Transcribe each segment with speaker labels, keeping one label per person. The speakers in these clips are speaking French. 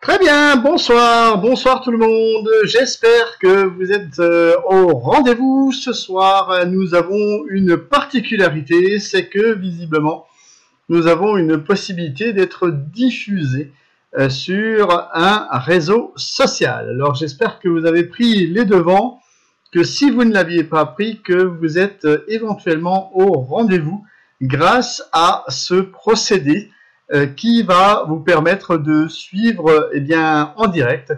Speaker 1: Très bien, bonsoir, bonsoir tout le monde. J'espère que vous êtes au rendez-vous ce soir. Nous avons une particularité, c'est que visiblement, nous avons une possibilité d'être diffusés sur un réseau social. Alors j'espère que vous avez pris les devants, que si vous ne l'aviez pas pris, que vous êtes éventuellement au rendez-vous grâce à ce procédé qui va vous permettre de suivre en direct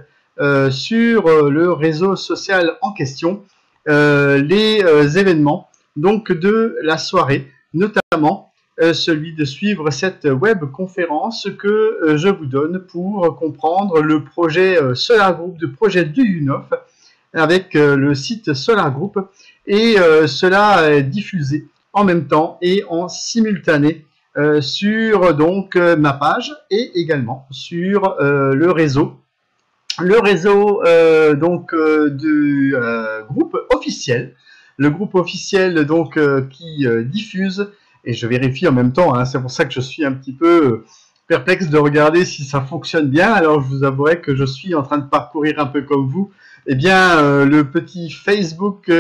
Speaker 1: sur le réseau social en question les événements donc de la soirée, notamment celui de suivre cette web conférence que je vous donne pour comprendre le projet Solar Group, le projet du UNOF avec le site Solar Group, et cela est diffusé en même temps et en simultané sur donc ma page et également sur le réseau du groupe officiel, le groupe officiel donc qui diffuse, et je vérifie en même temps, hein, c'est pour ça que je suis un petit peu perplexe de regarder si ça fonctionne bien. Alors je vous avouerai que je suis en train de parcourir un peu comme vous le petit Facebook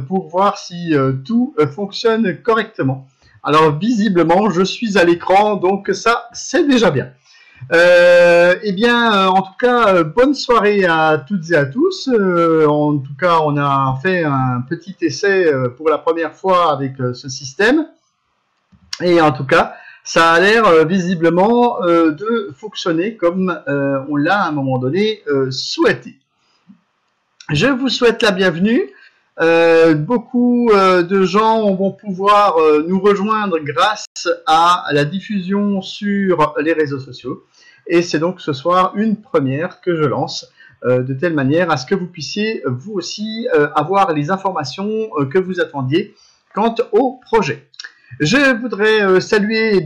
Speaker 1: pour voir si tout fonctionne correctement. Alors visiblement je suis à l'écran, donc ça c'est déjà bien. En tout cas, bonne soirée à toutes et à tous. En tout cas, on a fait un petit essai pour la première fois avec ce système. Et en tout cas, ça a l'air visiblement de fonctionner comme on l'a à un moment donné souhaité. Je vous souhaite la bienvenue. Beaucoup de gens vont pouvoir nous rejoindre grâce à la diffusion sur les réseaux sociaux. Et c'est donc ce soir une première que je lance de telle manière à ce que vous puissiez vous aussi avoir les informations que vous attendiez quant au projet. Je voudrais saluer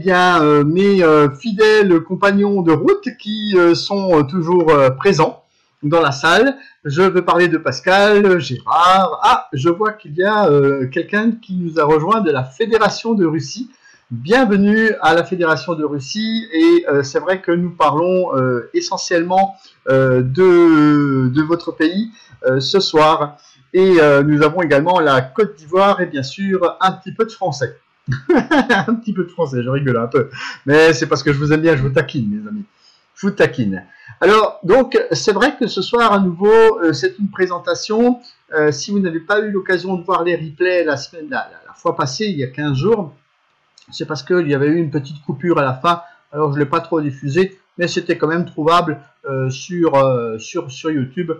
Speaker 1: mes fidèles compagnons de route qui sont toujours présents dans la salle. Je veux parler de Pascal, Gérard. Ah, je vois qu'il y a quelqu'un qui nous a rejoint de la Fédération de Russie. Bienvenue à la Fédération de Russie, et c'est vrai que nous parlons essentiellement de votre pays ce soir, et nous avons également la Côte d'Ivoire et bien sûr un petit peu de français. Un petit peu de français, je rigole un peu, mais c'est parce que je vous aime bien, je vous taquine mes amis, je vous taquine. Alors donc c'est vrai que ce soir à nouveau c'est une présentation. Si vous n'avez pas eu l'occasion de voir les replays la fois passée, il y a 15 jours, c'est parce qu'il y avait eu une petite coupure à la fin, alors je ne l'ai pas trop diffusé, mais c'était quand même trouvable sur YouTube.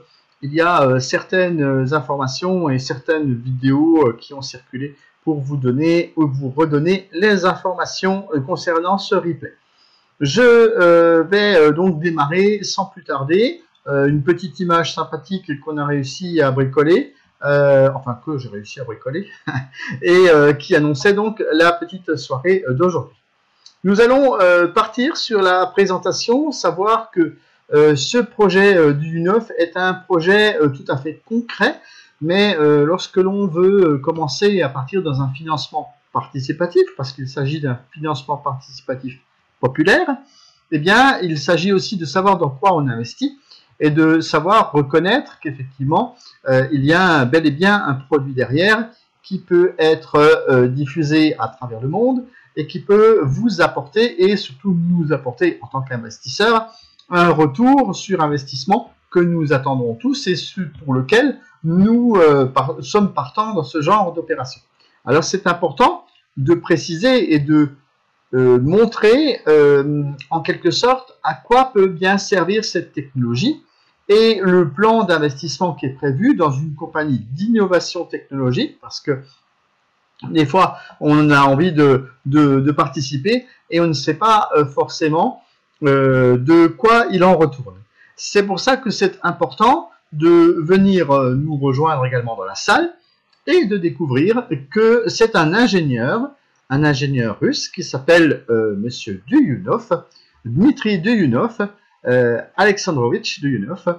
Speaker 1: Il y a certaines informations et certaines vidéos qui ont circulé pour vous donner ou vous redonner les informations concernant ce replay. Je vais donc démarrer sans plus tarder. Une petite image sympathique qu'on a réussi à bricoler. Que j'ai réussi à bricoler, et qui annonçait donc la petite soirée d'aujourd'hui. Nous allons partir sur la présentation, savoir que ce projet du UNOF est un projet tout à fait concret, mais lorsque l'on veut commencer à partir dans un financement participatif, parce qu'il s'agit d'un financement participatif populaire, il s'agit aussi de savoir dans quoi on investit, et de savoir reconnaître qu'effectivement, il y a bel et bien un produit derrière qui peut être diffusé à travers le monde et qui peut vous apporter, et surtout nous apporter en tant qu'investisseurs, un retour sur investissement que nous attendons tous et pour lequel nous sommes partants dans ce genre d'opération. Alors c'est important de préciser et de montrer en quelque sorte à quoi peut bien servir cette technologie et le plan d'investissement qui est prévu dans une compagnie d'innovation technologique, parce que des fois on a envie de participer et on ne sait pas forcément de quoi il en retourne. C'est pour ça que c'est important de venir nous rejoindre également dans la salle et de découvrir que c'est un ingénieur russe qui s'appelle Monsieur Duyunov, Dmitri Duyunov, Alexandrovitch Duyunov,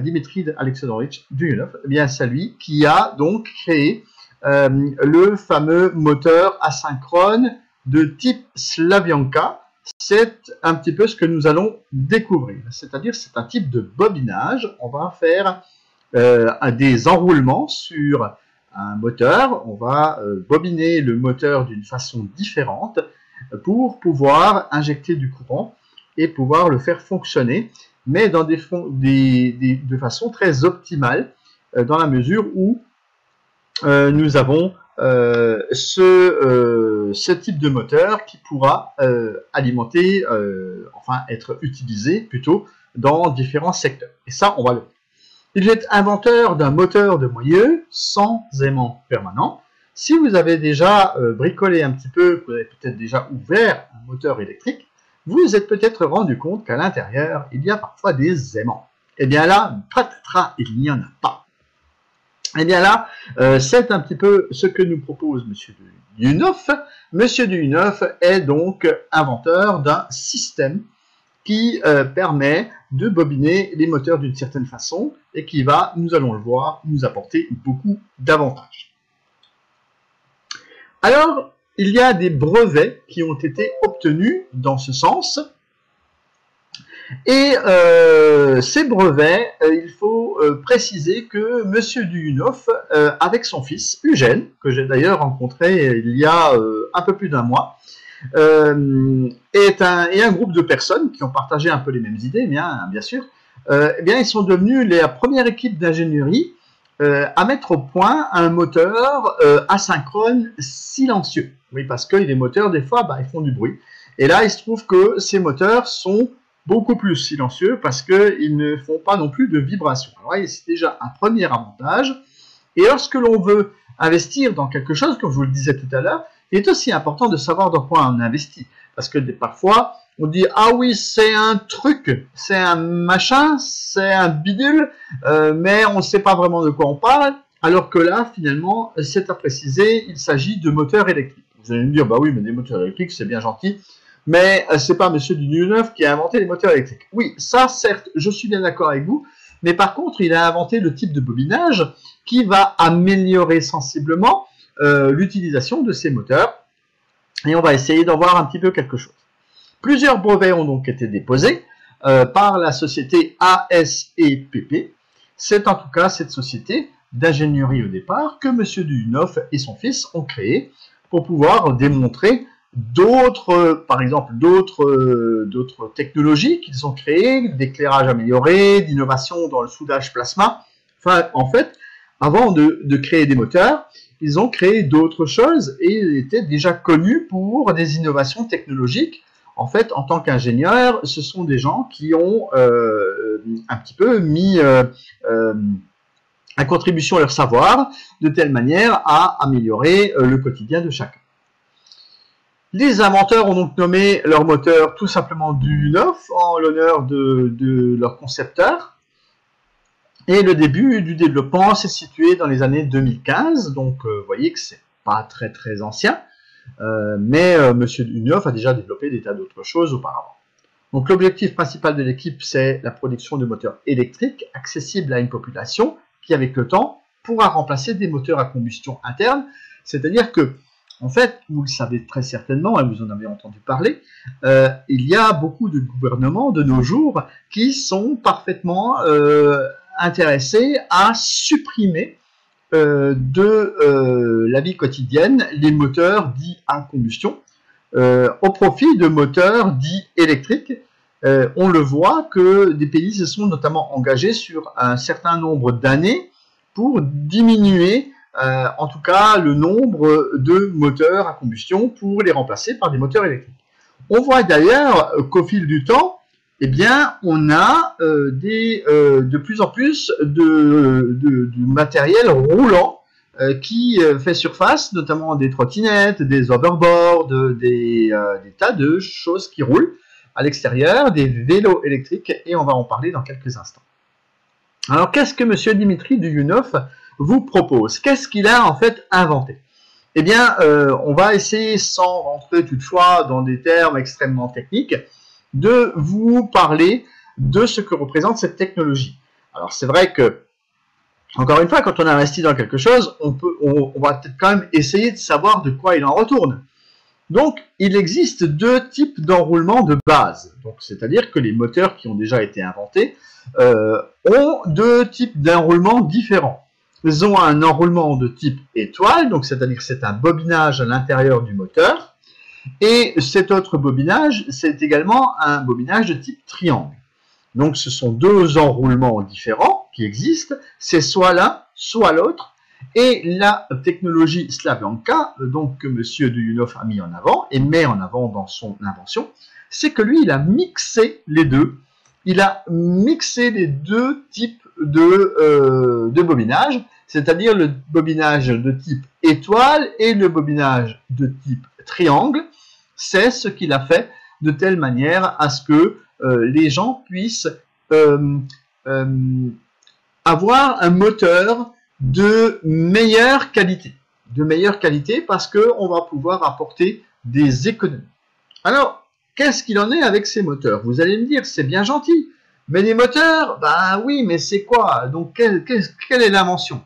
Speaker 1: Dimitri Alexandrovitch Duyunov, c'est lui qui a donc créé le fameux moteur asynchrone de type Slavyanka. c'est un petit peu ce que nous allons découvrir. C'est-à-dire, c'est un type de bobinage. On va faire des enroulements sur un moteur. On va bobiner le moteur d'une façon différente pour pouvoir injecter du courant et pouvoir le faire fonctionner, mais dans de façon très optimale, dans la mesure où nous avons ce type de moteur qui pourra alimenter, enfin être utilisé plutôt dans différents secteurs. Et ça, on va le voir. Il est inventeur d'un moteur de moyeu sans aimant permanent. Si vous avez déjà bricolé un petit peu, vous avez peut-être déjà ouvert un moteur électrique, vous vous êtes peut-être rendu compte qu'à l'intérieur, il y a parfois des aimants. Et bien là, patatras, il n'y en a pas. Et bien là, c'est un petit peu ce que nous propose M. Duyunov. M. Duyunov est donc inventeur d'un système qui permet de bobiner les moteurs d'une certaine façon et qui va, nous allons le voir, nous apporter beaucoup d'avantages. Alors, il y a des brevets qui ont été obtenus dans ce sens. Et ces brevets, il faut préciser que M. Duyunov, avec son fils Eugène, que j'ai d'ailleurs rencontré il y a un peu plus d'un mois, et un groupe de personnes qui ont partagé un peu les mêmes idées, bien sûr, eh bien, ils sont devenus la première équipe d'ingénierie à mettre au point un moteur asynchrone silencieux. Oui, parce que les moteurs, des fois, ils font du bruit. Et là, il se trouve que ces moteurs sont beaucoup plus silencieux parce qu'ils ne font pas non plus de vibrations. Alors, c'est déjà un premier avantage. Et lorsque l'on veut investir dans quelque chose, comme je vous le disais tout à l'heure, il est aussi important de savoir dans quoi on investit. Parce que parfois, on dit « Ah oui, c'est un truc, c'est un machin, c'est un bidule, mais on ne sait pas vraiment de quoi on parle. » Alors que là, finalement, c'est à préciser, il s'agit de moteurs électriques. Vous allez me dire « Bah oui, mais des moteurs électriques, c'est bien gentil. » Mais ce n'est pas M. Duyunov qui a inventé les moteurs électriques. Oui, ça, certes, je suis bien d'accord avec vous. Mais par contre, il a inventé le type de bobinage qui va améliorer sensiblement l'utilisation de ces moteurs. Et on va essayer d'en voir un petit peu quelque chose. Plusieurs brevets ont donc été déposés par la société ASEPP. C'est en tout cas cette société d'ingénierie au départ que M. Duyunov et son fils ont créé pour pouvoir démontrer par exemple d'autres technologies qu'ils ont créées, d'éclairage amélioré, d'innovation dans le soudage plasma. Enfin, en fait, avant de créer des moteurs, ils ont créé d'autres choses et ils étaient déjà connus pour des innovations technologiques. En fait, en tant qu'ingénieurs, ce sont des gens qui ont un petit peu mis à contribution leur savoir de telle manière à améliorer le quotidien de chacun. Les inventeurs ont donc nommé leur moteur tout simplement Duyunov en l'honneur de leur concepteur. Et le début du développement s'est situé dans les années 2015, donc vous voyez que c'est pas très très ancien, mais M. Duyunov a déjà développé des tas d'autres choses auparavant. Donc l'objectif principal de l'équipe, c'est la production de moteurs électriques accessibles à une population qui, avec le temps, pourra remplacer des moteurs à combustion interne, c'est-à-dire que en fait, vous le savez très certainement, et vous en avez entendu parler, il y a beaucoup de gouvernements de nos jours qui sont parfaitement intéressés à supprimer de la vie quotidienne les moteurs dits à combustion au profit de moteurs dits électriques. On le voit que des pays se sont notamment engagés sur un certain nombre d'années pour diminuer en tout cas le nombre de moteurs à combustion pour les remplacer par des moteurs électriques. On voit d'ailleurs qu'au fil du temps, eh bien, on a de plus en plus de matériel roulant qui fait surface, notamment des trottinettes, des hoverboards, des tas de choses qui roulent à l'extérieur, des vélos électriques, et on va en parler dans quelques instants. Alors, qu'est-ce que M. Dimitri Duyunov vous propose? Qu'est-ce qu'il a en fait inventé? Eh bien, on va essayer, sans rentrer toutefois dans des termes extrêmement techniques, de vous parler de ce que représente cette technologie. Alors, c'est vrai que, encore une fois, quand on investit dans quelque chose, on va peut-être quand même essayer de savoir de quoi il en retourne. Donc, il existe deux types d'enroulement de base. Donc, c'est-à-dire que les moteurs qui ont déjà été inventés ont deux types d'enroulement différents. Ils ont un enroulement de type étoile, donc c'est-à-dire que c'est un bobinage à l'intérieur du moteur. Et cet autre bobinage, c'est également un bobinage de type triangle. Donc, ce sont deux enroulements différents qui existent. C'est soit l'un, soit l'autre. Et la technologie Slavyanka, donc que M. Duyunov a mis en avant et met en avant dans son invention, c'est que lui, il a mixé les deux. Il a mixé les deux types de bobinage, c'est-à-dire le bobinage de type étoile et le bobinage de type triangle. C'est ce qu'il a fait de telle manière à ce que les gens puissent avoir un moteur de meilleure qualité. De meilleure qualité parce qu'on va pouvoir apporter des économies. Alors, qu'est-ce qu'il en est avec ces moteurs? Vous allez me dire, c'est bien gentil, mais les moteurs, bah oui, mais c'est quoi? Donc, quelle est l'invention?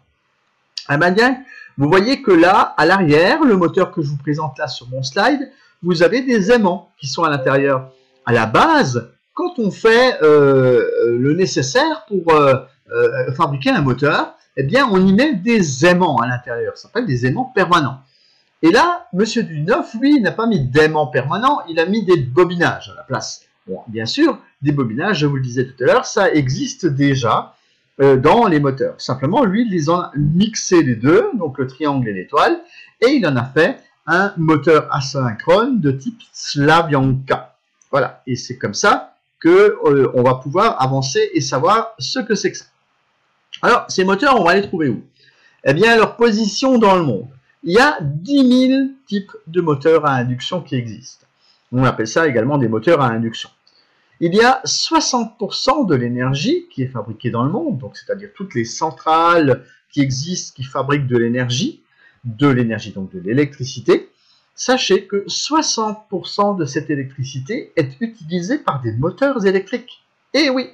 Speaker 1: Eh bien, vous voyez que là, à l'arrière, le moteur que je vous présente là sur mon slide, vous avez des aimants qui sont à l'intérieur. À la base, quand on fait le nécessaire pour fabriquer un moteur, eh bien, on y met des aimants à l'intérieur. Ça s'appelle des aimants permanents. Et là, M. Duyunov, lui, n'a pas mis d'aimants permanents, il a mis des bobinages à la place. Bon, bien sûr, des bobinages, je vous le disais tout à l'heure, ça existe déjà dans les moteurs. Simplement, lui, il les a mixés les deux, donc le triangle et l'étoile, et il en a fait un moteur asynchrone de type Slavyanka. Voilà, et c'est comme ça qu'on va pouvoir avancer et savoir ce que c'est que ça. Alors, ces moteurs, on va les trouver où? Eh bien, leur position dans le monde. Il y a 10 000 types de moteurs à induction qui existent. On appelle ça également des moteurs à induction. Il y a 60% de l'énergie qui est fabriquée dans le monde, donc c'est-à-dire toutes les centrales qui existent, qui fabriquent de l'énergie, donc de l'électricité. Sachez que 60% de cette électricité est utilisée par des moteurs électriques. Et oui,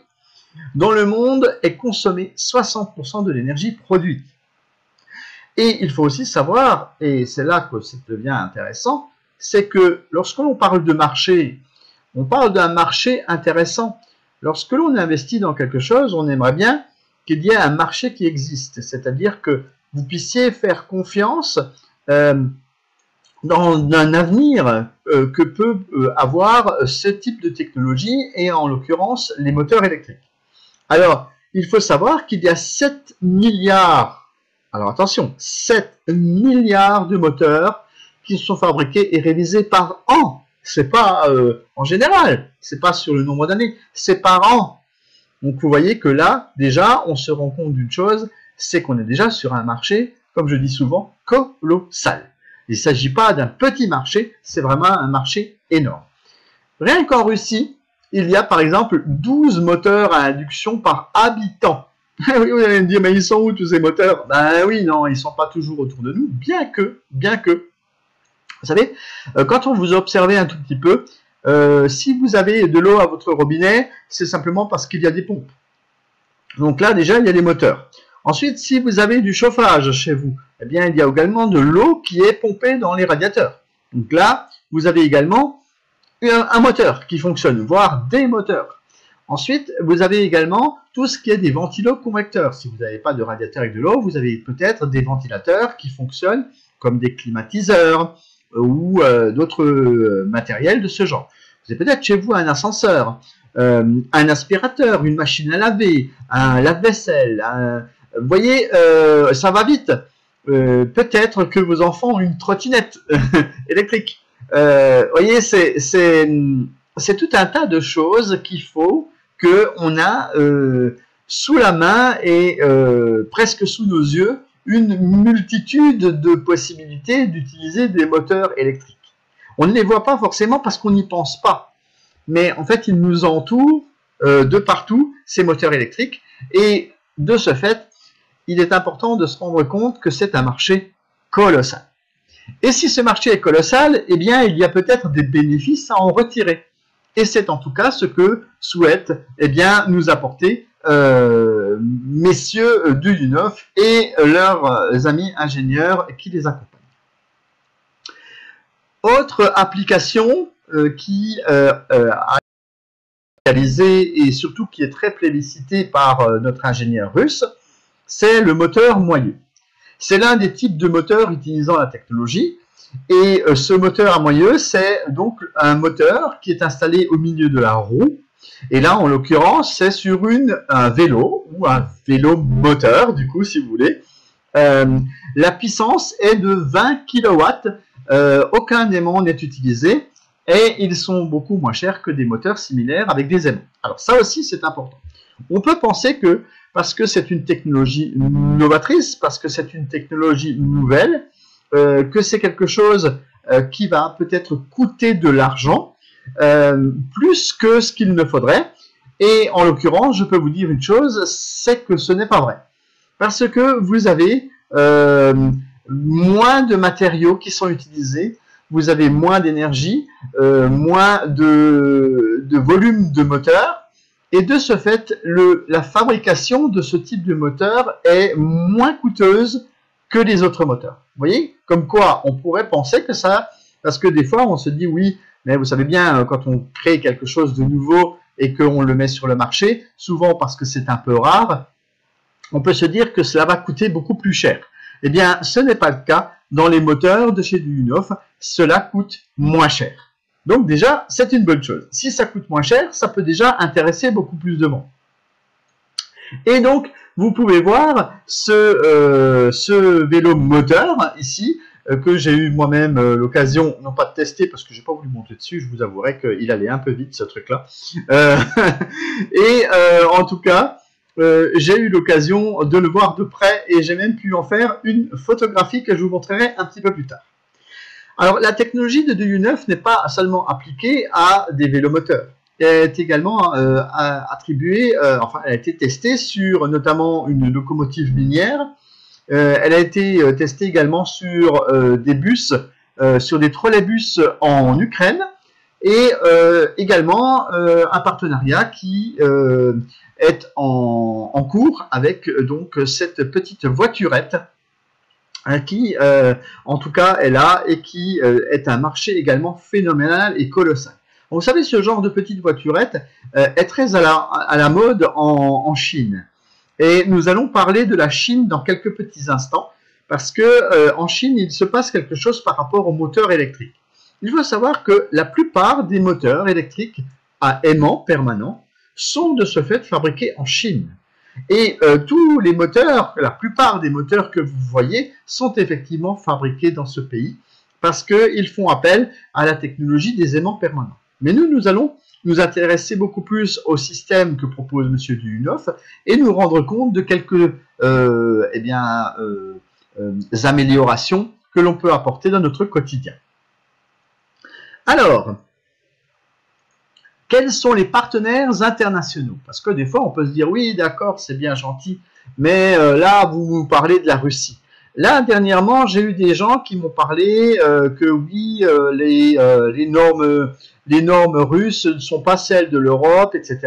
Speaker 1: dans le monde est consommé 60% de l'énergie produite. Et il faut aussi savoir, et c'est là que ça devient intéressant, c'est que lorsque l'on parle de marché, on parle d'un marché intéressant. Lorsque l'on investit dans quelque chose, on aimerait bien qu'il y ait un marché qui existe, c'est-à-dire que vous puissiez faire confiance dans un avenir que peut avoir ce type de technologie, et en l'occurrence les moteurs électriques. Alors, il faut savoir qu'il y a 7 milliards, alors attention, 7 milliards de moteurs qui sont fabriqués et réalisés par an. C'est pas en général, c'est pas sur le nombre d'années, c'est par an. Donc vous voyez que là, déjà, on se rend compte d'une chose, c'est qu'on est déjà sur un marché, comme je dis souvent, colossal. Il ne s'agit pas d'un petit marché, c'est vraiment un marché énorme. Rien qu'en Russie, il y a par exemple 12 moteurs à induction par habitant. Oui, vous allez me dire, mais ils sont où tous ces moteurs? Ben oui, non, ils ne sont pas toujours autour de nous, bien que. Vous savez, quand on vous observe un tout petit peu, si vous avez de l'eau à votre robinet, c'est simplement parce qu'il y a des pompes. Donc là, déjà, il y a des moteurs. Ensuite, si vous avez du chauffage chez vous, eh bien, il y a également de l'eau qui est pompée dans les radiateurs. Donc là, vous avez également un moteur qui fonctionne, voire des moteurs. Ensuite, vous avez également tout ce qui est des ventiloconvecteurs. Si vous n'avez pas de radiateur avec de l'eau, vous avez peut-être des ventilateurs qui fonctionnent comme des climatiseurs ou d'autres matériels de ce genre. Vous avez peut-être chez vous un ascenseur, un aspirateur, une machine à laver, un lave-vaisselle. Vous voyez, ça va vite. Peut-être que vos enfants ont une trottinette électrique. Vous voyez, c'est tout un tas de choses qu'il faut qu'on a sous la main et presque sous nos yeux une multitude de possibilités d'utiliser des moteurs électriques. On ne les voit pas forcément parce qu'on n'y pense pas. Mais en fait, ils nous entourent de partout, ces moteurs électriques. Et de ce fait, il est important de se rendre compte que c'est un marché colossal. Et si ce marché est colossal, eh bien, il y a peut-être des bénéfices à en retirer. Et c'est en tout cas ce que souhaitent nous apporter messieurs Duyunov et leurs amis ingénieurs qui les accompagnent. Autre application qui a réalisé et surtout qui est très plébiscitée par notre ingénieur russe, c'est le moteur moyeu. C'est l'un des types de moteurs utilisant la technologie. Et ce moteur à moyeu, c'est donc un moteur qui est installé au milieu de la roue. Et là, en l'occurrence, c'est sur un vélo ou un vélo moteur, du coup, si vous voulez. La puissance est de 20 kW. Aucun aimant n'est utilisé. Et ils sont beaucoup moins chers que des moteurs similaires avec des aimants. Alors ça aussi, c'est important. On peut penser que, parce que c'est une technologie novatrice, parce que c'est une technologie nouvelle, que c'est quelque chose qui va peut-être coûter de l'argent, plus que ce qu'il ne faudrait. Et en l'occurrence, je peux vous dire une chose, c'est que ce n'est pas vrai. Parce que vous avez moins de matériaux qui sont utilisés, vous avez moins d'énergie, moins de volume de moteur, et de ce fait, la fabrication de ce type de moteur est moins coûteuse que les autres moteurs. Vous voyez? Comme quoi, on pourrait penser que ça, parce que des fois, on se dit, oui, mais vous savez bien, quand on crée quelque chose de nouveau et qu'on le met sur le marché, souvent parce que c'est un peu rare, on peut se dire que cela va coûter beaucoup plus cher. Eh bien, ce n'est pas le cas. Dans les moteurs de chez Duyunov, cela coûte moins cher. Donc déjà, c'est une bonne chose. Si ça coûte moins cher, ça peut déjà intéresser beaucoup plus de monde. Et donc, vous pouvez voir ce vélo moteur ici, que j'ai eu moi-même l'occasion, non pas de tester, parce que je n'ai pas voulu monter dessus, je vous avouerai qu'il allait un peu vite ce truc-là. En tout cas, j'ai eu l'occasion de le voir de près et j'ai même pu en faire une photographie que je vous montrerai un petit peu plus tard. Alors, la technologie de Duyunov n'est pas seulement appliquée à des vélomoteurs. Elle est également attribuée, enfin, elle a été testée sur notamment une locomotive minière. Elle a été testée également sur des bus, sur des trolleybus en Ukraine, et également un partenariat qui est en cours avec donc cette petite voiturette qui, en tout cas, est là et qui est un marché également phénoménal et colossal. Vous savez, ce genre de petite voiturette est très à la mode en Chine. Et nous allons parler de la Chine dans quelques petits instants, parce que en Chine, il se passe quelque chose par rapport aux moteurs électriques. Il faut savoir que la plupart des moteurs électriques à aimant permanent sont de ce fait fabriqués en Chine. Et tous les moteurs, la plupart des moteurs que vous voyez sont effectivement fabriqués dans ce pays parce qu'ils font appel à la technologie des aimants permanents. Mais nous allons nous intéresser beaucoup plus au système que propose M. Duyunov et nous rendre compte de quelques améliorations que l'on peut apporter dans notre quotidien. Alors, quels sont les partenaires internationaux? Parce que des fois, on peut se dire, oui, d'accord, c'est bien gentil, mais là, vous parlez de la Russie. Là, dernièrement, j'ai eu des gens qui m'ont parlé que oui, les normes russes ne sont pas celles de l'Europe, etc.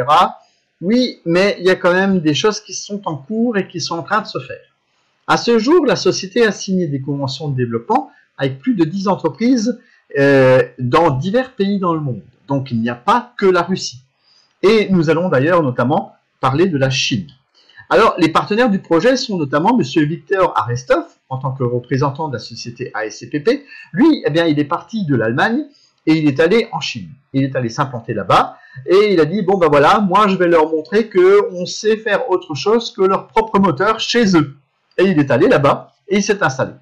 Speaker 1: Oui, mais il y a quand même des choses qui sont en cours et qui sont en train de se faire. À ce jour, la société a signé des conventions de développement avec plus de 10 entreprises dans divers pays dans le monde. Donc, il n'y a pas que la Russie. Et nous allons d'ailleurs notamment parler de la Chine. Alors, les partenaires du projet sont notamment M. Victor Arestov, en tant que représentant de la société ASCPP. Lui, eh bien, il est parti de l'Allemagne et il est allé en Chine. Il est allé s'implanter là-bas et il a dit, bon ben voilà, moi je vais leur montrer qu'on sait faire autre chose que leur propre moteur chez eux. Et il est allé là-bas et il s'est installé.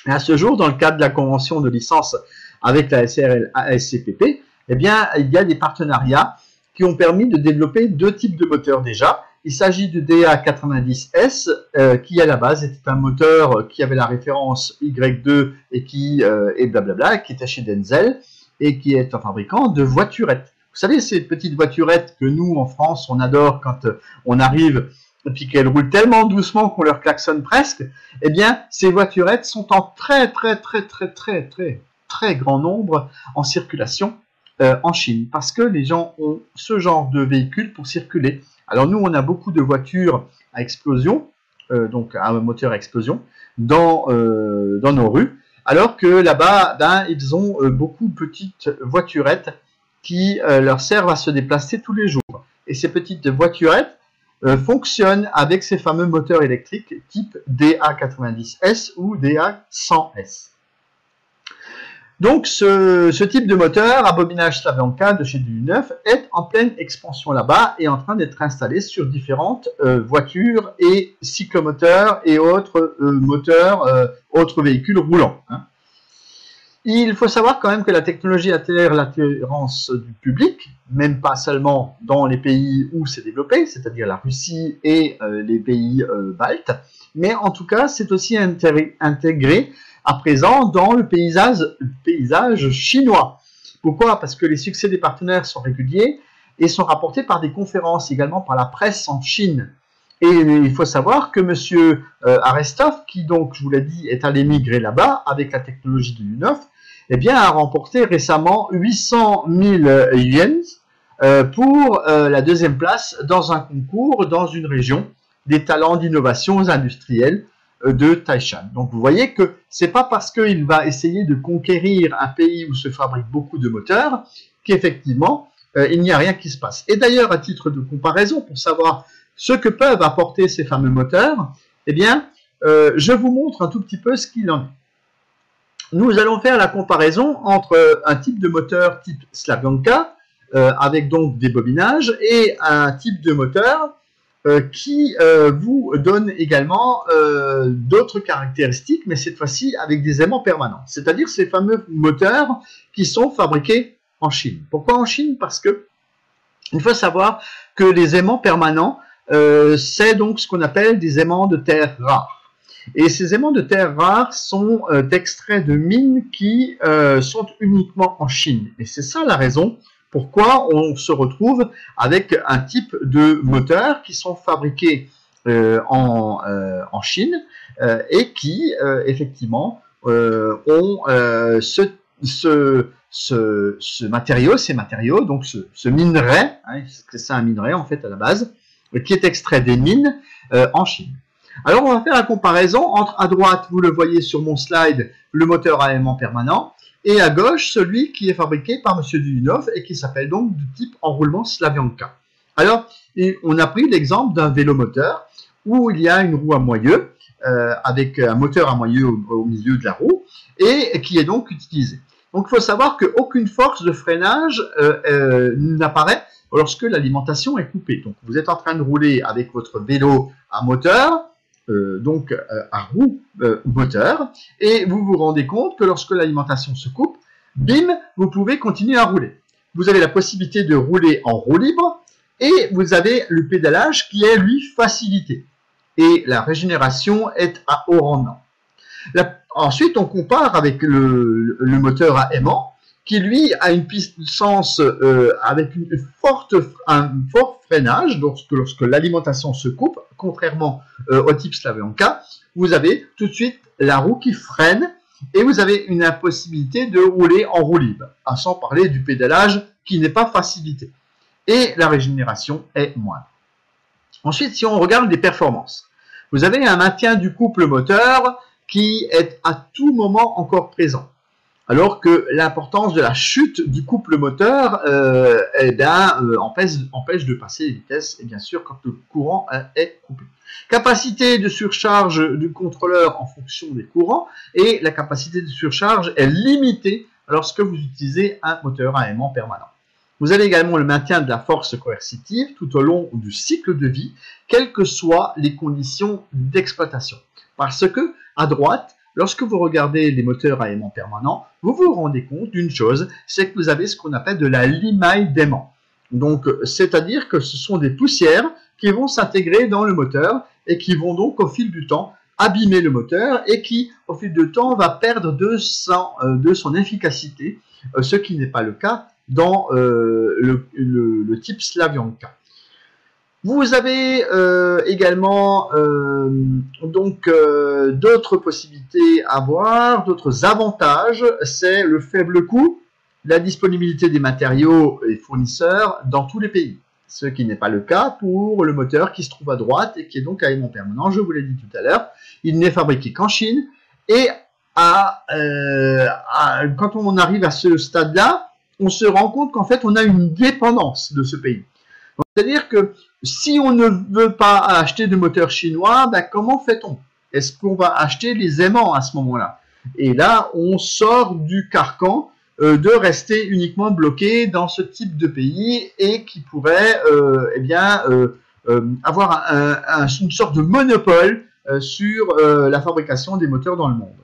Speaker 1: Et à ce jour, dans le cadre de la convention de licence avec la SRL ASCPP, eh bien, il y a des partenariats qui ont permis de développer deux types de moteurs déjà. Il s'agit du DA90S qui à la base était un moteur qui avait la référence Y2 et qui et blablabla, qui était chez Denzel et qui est un fabricant de voiturettes. Vous savez, ces petites voiturettes que nous en France on adore quand on arrive et puis qu'elles roulent tellement doucement qu'on leur klaxonne presque. Eh bien, ces voiturettes sont en très grand nombre en circulation en Chine parce que les gens ont ce genre de véhicules pour circuler. Alors nous, on a beaucoup de voitures à explosion, donc à moteur à explosion, dans nos rues. alors que là-bas, ben, ils ont beaucoup de petites voiturettes qui leur servent à se déplacer tous les jours. Et ces petites voiturettes fonctionnent avec ces fameux moteurs électriques type DA90S ou DA100S. Donc ce type de moteur à bobinage Slavyanka de chez Du9 est en pleine expansion là-bas et en train d'être installé sur différentes voitures et cyclomoteurs et autres moteurs, autres véhicules roulants. Hein. Il faut savoir quand même que la technologie attire l'attirance du public, même pas seulement dans les pays où c'est développé, c'est-à-dire la Russie et les pays baltes, mais en tout cas c'est aussi intégré à présent dans le paysage chinois. Pourquoi? Parce que les succès des partenaires sont réguliers et sont rapportés par des conférences, également par la presse en Chine. Et il faut savoir que M. Arestov, qui donc, je vous l'ai dit, est allé migrer là-bas avec la technologie du Du9, eh bien, a remporté récemment 800 000 yens pour la deuxième place dans un concours dans une région des talents d'innovation industrielle de Taishan. Donc vous voyez que c'est pas parce qu'il va essayer de conquérir un pays où se fabriquent beaucoup de moteurs qu'effectivement il n'y a rien qui se passe. Et d'ailleurs, à titre de comparaison, pour savoir ce que peuvent apporter ces fameux moteurs, eh bien, je vous montre un tout petit peu ce qu'il en est. Nous allons faire la comparaison entre un type de moteur type Slavyanka, avec donc des bobinages, et un type de moteur qui vous donne également d'autres caractéristiques, mais cette fois-ci avec des aimants permanents. C'est-à-dire ces fameux moteurs qui sont fabriqués en Chine. Pourquoi en Chine? Parce que il faut savoir que les aimants permanents, c'est donc ce qu'on appelle des aimants de terre rares. Et ces aimants de terre rares sont extraits de mines qui sont uniquement en Chine. Et c'est ça la raison pourquoi on se retrouve avec un type de moteurs qui sont fabriqués en Chine et qui, effectivement, ont ce matériau, ces matériaux, donc ce minerai, hein, c'est un minerai en fait à la base, qui est extrait des mines en Chine. Alors on va faire la comparaison entre, à droite, vous le voyez sur mon slide, le moteur à aimant permanent, et à gauche, celui qui est fabriqué par M. Du9 et qui s'appelle donc du type enroulement Slavyanka. Alors, on a pris l'exemple d'un vélomoteur où il y a une roue à moyeu, avec un moteur à moyeu au milieu de la roue, et qui est donc utilisé. Donc il faut savoir qu'aucune force de freinage n'apparaît lorsque l'alimentation est coupée. Donc vous êtes en train de rouler avec votre vélo à moteur, donc à roue moteur, et vous vous rendez compte que lorsque l'alimentation se coupe, bim, vous pouvez continuer à rouler. Vous avez la possibilité de rouler en roue libre, et vous avez le pédalage qui est, lui, facilité. Et la régénération est à haut rendement. Ensuite, on compare avec le moteur à aimant, qui lui a une puissance avec un fort freinage, lorsque l'alimentation se coupe, contrairement au type Slavyanka, vous avez tout de suite la roue qui freine et vous avez une impossibilité de rouler en roue libre, sans parler du pédalage qui n'est pas facilité. Et la régénération est moindre. Ensuite, si on regarde les performances, vous avez un maintien du couple moteur qui est à tout moment encore présent. Alors que l'importance de la chute du couple moteur empêche de passer les vitesses, et bien sûr quand le courant est coupé. Capacité de surcharge du contrôleur en fonction des courants, et la capacité de surcharge est limitée lorsque vous utilisez un moteur à aimant permanent. Vous avez également le maintien de la force coercitive tout au long du cycle de vie, quelles que soient les conditions d'exploitation. Parce que, à droite, lorsque vous regardez les moteurs à aimant permanent, vous vous rendez compte d'une chose, c'est que vous avez ce qu'on appelle de la limaille d'aimant. Donc, c'est-à-dire que ce sont des poussières qui vont s'intégrer dans le moteur et qui vont donc, au fil du temps, abîmer le moteur et qui, au fil du temps, va perdre de son efficacité, ce qui n'est pas le cas dans le type Slavyanka. Vous avez également d'autres possibilités à voir, d'autres avantages, c'est le faible coût, la disponibilité des matériaux et fournisseurs dans tous les pays, ce qui n'est pas le cas pour le moteur qui se trouve à droite et qui est donc à aimant permanent, je vous l'ai dit tout à l'heure, il n'est fabriqué qu'en Chine et quand on arrive à ce stade-là, on se rend compte qu'en fait, on a une dépendance de ce pays. C'est-à-dire que si on ne veut pas acheter de moteurs chinois, ben comment fait-on? Est-ce qu'on va acheter les aimants à ce moment-là? Et là, on sort du carcan de rester uniquement bloqué dans ce type de pays et qui pourrait avoir une sorte de monopole sur la fabrication des moteurs dans le monde.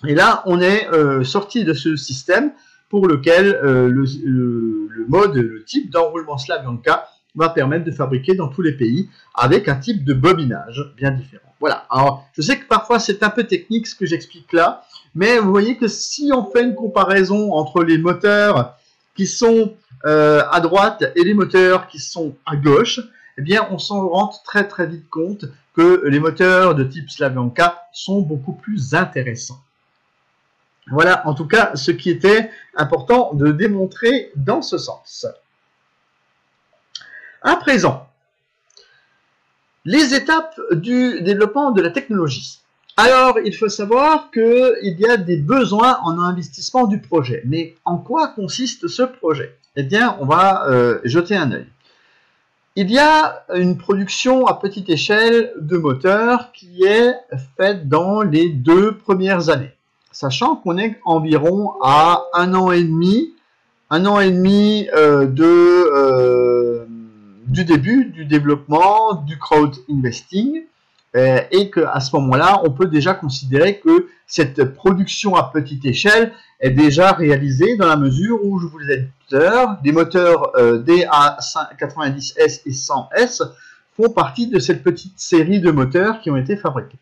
Speaker 1: Et là, on est sorti de ce système pour lequel le type d'enroulement Slavyanka va permettre de fabriquer dans tous les pays avec un type de bobinage bien différent. Voilà. Alors, je sais que parfois c'est un peu technique ce que j'explique là, mais vous voyez que si on fait une comparaison entre les moteurs qui sont à droite et les moteurs qui sont à gauche, eh bien, on s'en rend très très vite compte que les moteurs de type Slavyanka sont beaucoup plus intéressants. Voilà, en tout cas, ce qui était important de démontrer dans ce sens. À présent, les étapes du développement de la technologie. Alors, il faut savoir qu'il y a des besoins en investissement du projet. Mais en quoi consiste ce projet? Eh bien, on va jeter un œil. Il y a une production à petite échelle de moteurs qui est faite dans les 2 premières années. Sachant qu'on est environ à 1 an et demi du début du développement du crowd investing et qu'à ce moment-là, on peut déjà considérer que cette production à petite échelle est déjà réalisée dans la mesure où, je vous l'ai dit tout à l'heure, des moteurs DA90S et 100S font partie de cette petite série de moteurs qui ont été fabriqués.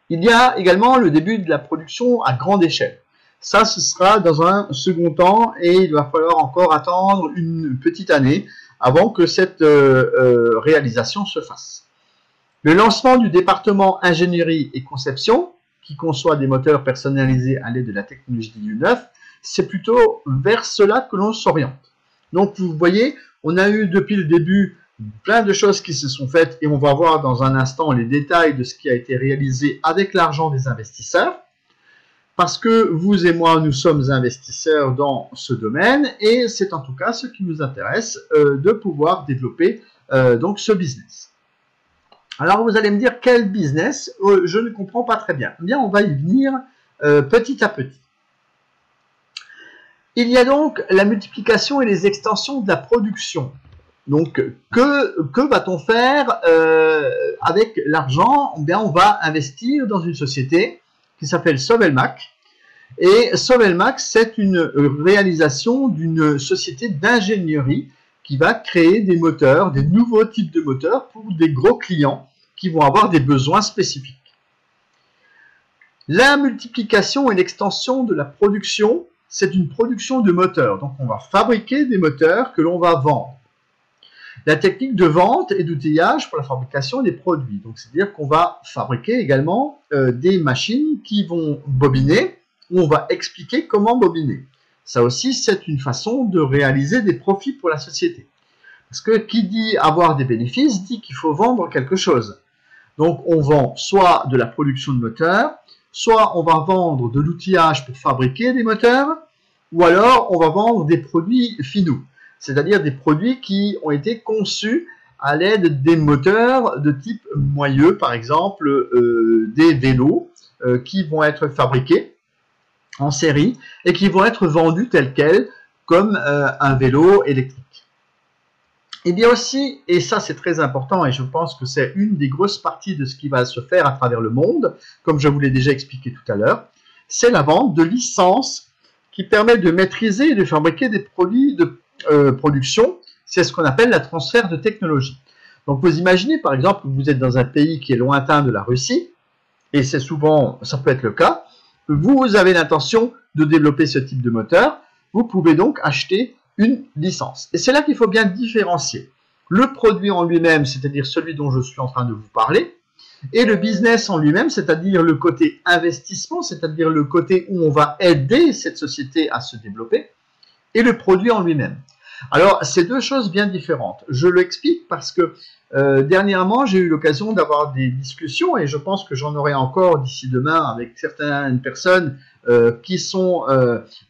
Speaker 1: Il y a également le début de la production à grande échelle. Ça, ce sera dans un second temps et il va falloir encore attendre une petite année avant que cette réalisation se fasse. Le lancement du département ingénierie et conception, qui conçoit des moteurs personnalisés à l'aide de la technologie DU9, c'est plutôt vers cela que l'on s'oriente. Donc, vous voyez, on a eu depuis le début plein de choses qui se sont faites et on va voir dans un instant les détails de ce qui a été réalisé avec l'argent des investisseurs. Parce que vous et moi, nous sommes investisseurs dans ce domaine et c'est en tout cas ce qui nous intéresse de pouvoir développer donc ce business. Alors vous allez me dire quel business? Je ne comprends pas très bien. Eh bien, on va y venir petit à petit. Il y a donc la multiplication et les extensions de la production. Donc, que va-t-on faire avec l'argent? Eh bien, on va investir dans une société qui s'appelle Sovelmac. Et Sovelmac, c'est une réalisation d'une société d'ingénierie qui va créer des moteurs, des nouveaux types de moteurs pour des gros clients qui vont avoir des besoins spécifiques. La multiplication et l'extension de la production, c'est une production de moteurs. Donc, on va fabriquer des moteurs que l'on va vendre. La technique de vente et d'outillage pour la fabrication des produits. Donc, c'est-à-dire qu'on va fabriquer également des machines qui vont bobiner, où on va expliquer comment bobiner. Ça aussi, c'est une façon de réaliser des profits pour la société. Parce que qui dit avoir des bénéfices, dit qu'il faut vendre quelque chose. Donc, on vend soit de la production de moteurs, soit on va vendre de l'outillage pour fabriquer des moteurs, ou alors on va vendre des produits finaux, c'est-à-dire des produits qui ont été conçus à l'aide des moteurs de type moyeu, par exemple des vélos qui vont être fabriqués en série et qui vont être vendus tels quels comme un vélo électrique. Et bien aussi, et ça c'est très important et je pense que c'est une des grosses parties de ce qui va se faire à travers le monde, comme je vous l'ai déjà expliqué tout à l'heure, c'est la vente de licences qui permet de maîtriser et de fabriquer des produits de production. C'est ce qu'on appelle la transfert de technologie. Donc vous imaginez par exemple que vous êtes dans un pays qui est lointain de la Russie, et c'est souvent, ça peut être le cas, vous avez l'intention de développer ce type de moteur, vous pouvez donc acheter une licence. Et c'est là qu'il faut bien différencier le produit en lui-même, c'est-à-dire celui dont je suis en train de vous parler, et le business en lui-même, c'est-à-dire le côté investissement, c'est-à-dire le côté où on va aider cette société à se développer, et le produit en lui-même. Alors, c'est deux choses bien différentes. Je l'explique parce que Dernièrement, j'ai eu l'occasion d'avoir des discussions et je pense que j'en aurai encore d'ici demain avec certaines personnes qui sont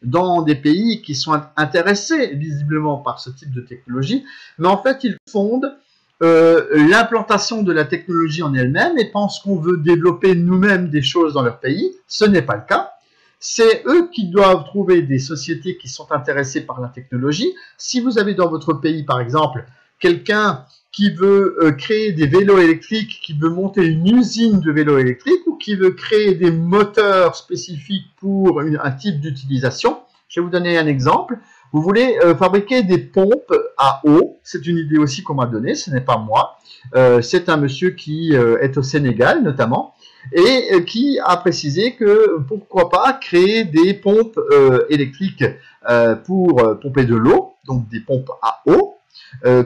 Speaker 1: dans des pays qui sont intéressés visiblement par ce type de technologie, mais en fait, ils fondent l'implantation de la technologie en elle-même et pensent qu'on veut développer nous-mêmes des choses dans leur pays. Ce n'est pas le cas. C'est eux qui doivent trouver des sociétés qui sont intéressées par la technologie. Si vous avez dans votre pays, par exemple, quelqu'un qui veut créer des vélos électriques, qui veut monter une usine de vélos électriques ou qui veut créer des moteurs spécifiques pour un type d'utilisation. Je vais vous donner un exemple. Vous voulez fabriquer des pompes à eau. C'est une idée aussi qu'on m'a donnée, ce n'est pas moi. C'est un monsieur qui est au Sénégal notamment et qui a précisé que pourquoi pas créer des pompes électriques pour pomper de l'eau, donc des pompes à eau.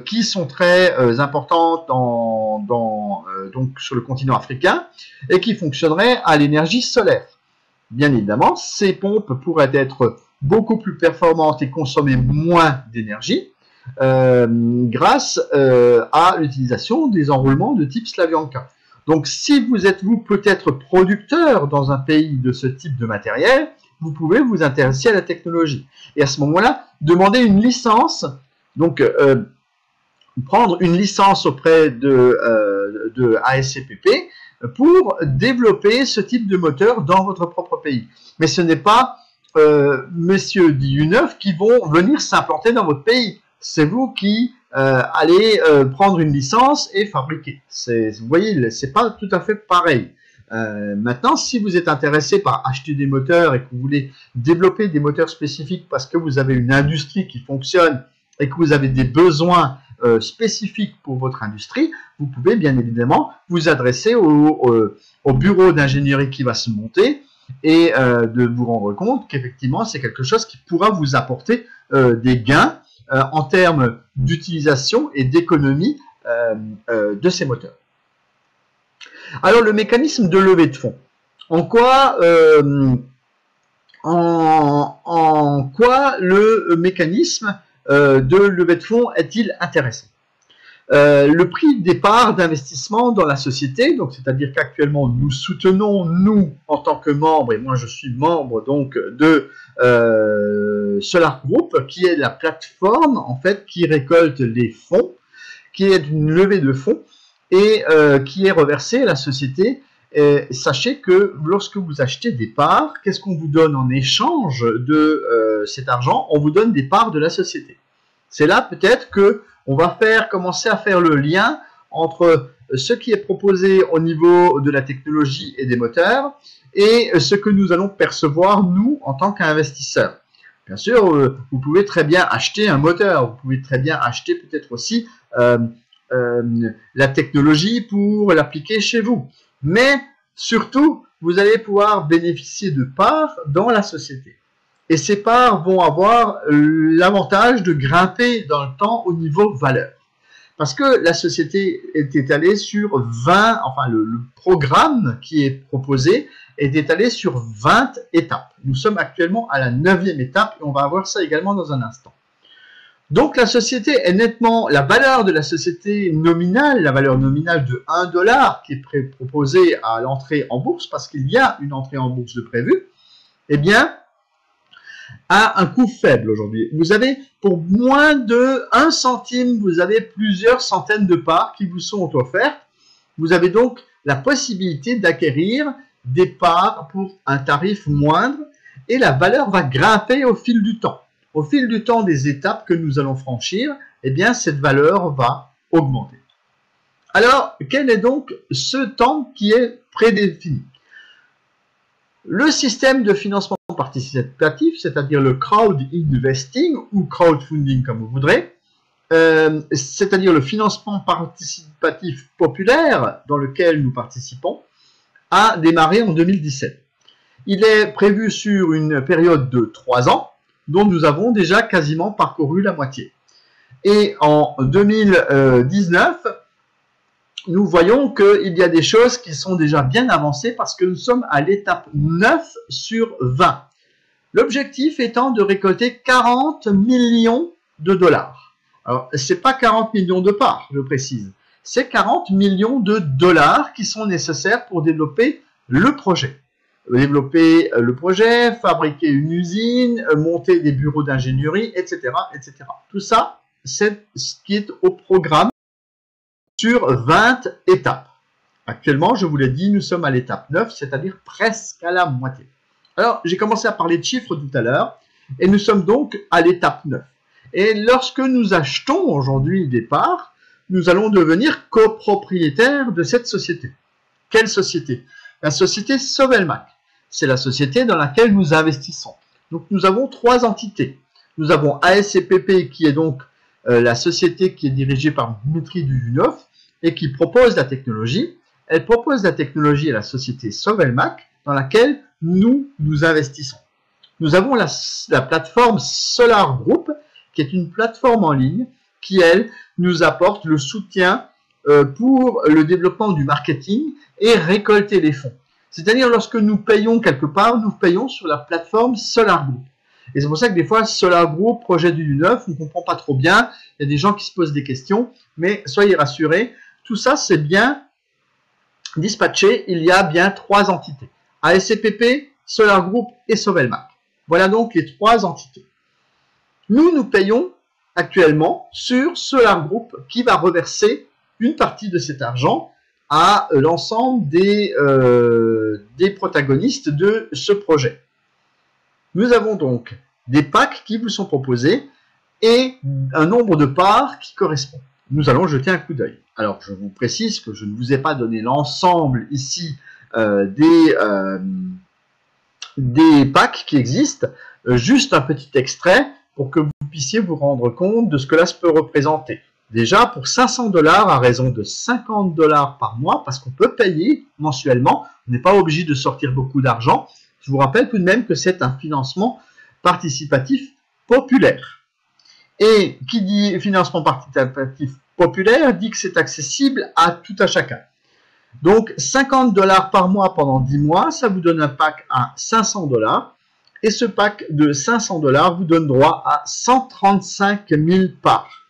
Speaker 1: Qui sont très importantes donc sur le continent africain et qui fonctionneraient à l'énergie solaire. Bien évidemment, ces pompes pourraient être beaucoup plus performantes et consommer moins d'énergie grâce à l'utilisation des enroulements de type Slavyanka. Donc, si vous êtes peut-être producteur dans un pays de ce type de matériel, vous pouvez vous intéresser à la technologie. Et à ce moment-là, demander une licence. Donc, prendre une licence auprès de ASCPP pour développer ce type de moteur dans votre propre pays. Mais ce n'est pas messieurs d'IU9 qui vont venir s'implanter dans votre pays. C'est vous qui allez prendre une licence et fabriquer. Vous voyez, c'est pas tout à fait pareil. Maintenant, si vous êtes intéressé par acheter des moteurs et que vous voulez développer des moteurs spécifiques parce que vous avez une industrie qui fonctionne et que vous avez des besoins spécifiques pour votre industrie, vous pouvez bien évidemment vous adresser au bureau d'ingénierie qui va se monter et de vous rendre compte qu'effectivement c'est quelque chose qui pourra vous apporter des gains en termes d'utilisation et d'économie de ces moteurs. Alors le mécanisme de levée de fonds, en quoi le mécanisme de levée de fonds est-il intéressant? Le prix de départ d'investissement dans la société, donc c'est-à-dire qu'actuellement nous soutenons, nous en tant que membres, et moi je suis membre donc de Solar Group, qui est la plateforme en fait qui récolte les fonds, qui est une levée de fonds et qui est reversée à la société. Et sachez que lorsque vous achetez des parts, qu'est-ce qu'on vous donne en échange de cet argent? On vous donne des parts de la société. C'est là peut-être que on va commencer à faire le lien entre ce qui est proposé au niveau de la technologie et des moteurs et ce que nous allons percevoir nous en tant qu'investisseurs. Bien sûr, vous pouvez très bien acheter un moteur, vous pouvez très bien acheter peut-être aussi la technologie pour l'appliquer chez vous. Mais surtout, vous allez pouvoir bénéficier de parts dans la société. Et ces parts vont avoir l'avantage de grimper dans le temps au niveau valeur. Parce que la société est étalée sur 20, enfin le programme qui est proposé est étalé sur 20 étapes. Nous sommes actuellement à la 9e étape et on va voir ça également dans un instant. Donc la société est nettement, la valeur de la société nominale, la valeur nominale de 1 $ qui est proposée à l'entrée en bourse, parce qu'il y a une entrée en bourse de prévue, eh bien, a un coût faible aujourd'hui. Vous avez, pour moins de 1 centime, vous avez plusieurs centaines de parts qui vous sont offertes. Vous avez donc la possibilité d'acquérir des parts pour un tarif moindre et la valeur va grimper au fil du temps. Au fil du temps des étapes que nous allons franchir, eh bien, cette valeur va augmenter. Alors, quel est donc ce temps qui est prédéfini? Le système de financement participatif, c'est-à-dire le crowd investing ou crowdfunding comme vous voudrez, c'est-à-dire le financement participatif populaire dans lequel nous participons, a démarré en 2017. Il est prévu sur une période de 3 ans, dont nous avons déjà quasiment parcouru la moitié. Et en 2019, nous voyons qu'il y a des choses qui sont déjà bien avancées parce que nous sommes à l'étape 9 sur 20. L'objectif étant de récolter 40 millions de dollars. Alors, ce n'est pas 40 millions de parts, je précise. c'est 40 millions de dollars qui sont nécessaires pour développer le projet. Développer le projet, fabriquer une usine, monter des bureaux d'ingénierie, etc., etc. Tout ça, c'est ce qui est au programme sur 20 étapes. Actuellement, je vous l'ai dit, nous sommes à l'étape 9, c'est-à-dire presque à la moitié. Alors, j'ai commencé à parler de chiffres tout à l'heure, et nous sommes donc à l'étape 9. Et lorsque nous achetons aujourd'hui des parts, nous allons devenir copropriétaires de cette société. Quelle société? La société Sovelmac. C'est la société dans laquelle nous investissons. Donc, nous avons trois entités. Nous avons ASCPP, qui est donc la société qui est dirigée par Dmitri Duyunov et qui propose la technologie. Elle propose la technologie à la société Sovelmac, dans laquelle nous investissons. Nous avons la plateforme Solar Group, qui est une plateforme en ligne qui, elle, nous apporte le soutien pour le développement du marketing et récolter les fonds. C'est-à-dire, lorsque nous payons quelque part, nous payons sur la plateforme Solar Group. Et c'est pour ça que des fois, Solar Group, projet du neuf, on ne comprend pas trop bien. Il y a des gens qui se posent des questions, mais soyez rassurés, tout ça, c'est bien dispatché. Il y a bien trois entités. ASCPP, Solar Group et Sovelmac. Voilà donc les trois entités. Nous payons actuellement sur Solar Group qui va reverser une partie de cet argent à l'ensemble des protagonistes de ce projet. Nous avons donc des packs qui vous sont proposés et un nombre de parts qui correspond. Nous allons jeter un coup d'œil. Alors, je vous précise que je ne vous ai pas donné l'ensemble ici des packs qui existent, juste un petit extrait pour que vous puissiez vous rendre compte de ce que là peut représenter. Déjà, pour 500 $, à raison de 50 $ par mois, parce qu'on peut payer mensuellement, on n'est pas obligé de sortir beaucoup d'argent. Je vous rappelle tout de même que c'est un financement participatif populaire. Et qui dit financement participatif populaire dit que c'est accessible à tout à chacun. Donc, 50 $ par mois pendant 10 mois, ça vous donne un pack à 500 $. Et ce pack de 500 $ vous donne droit à 135 000 parts.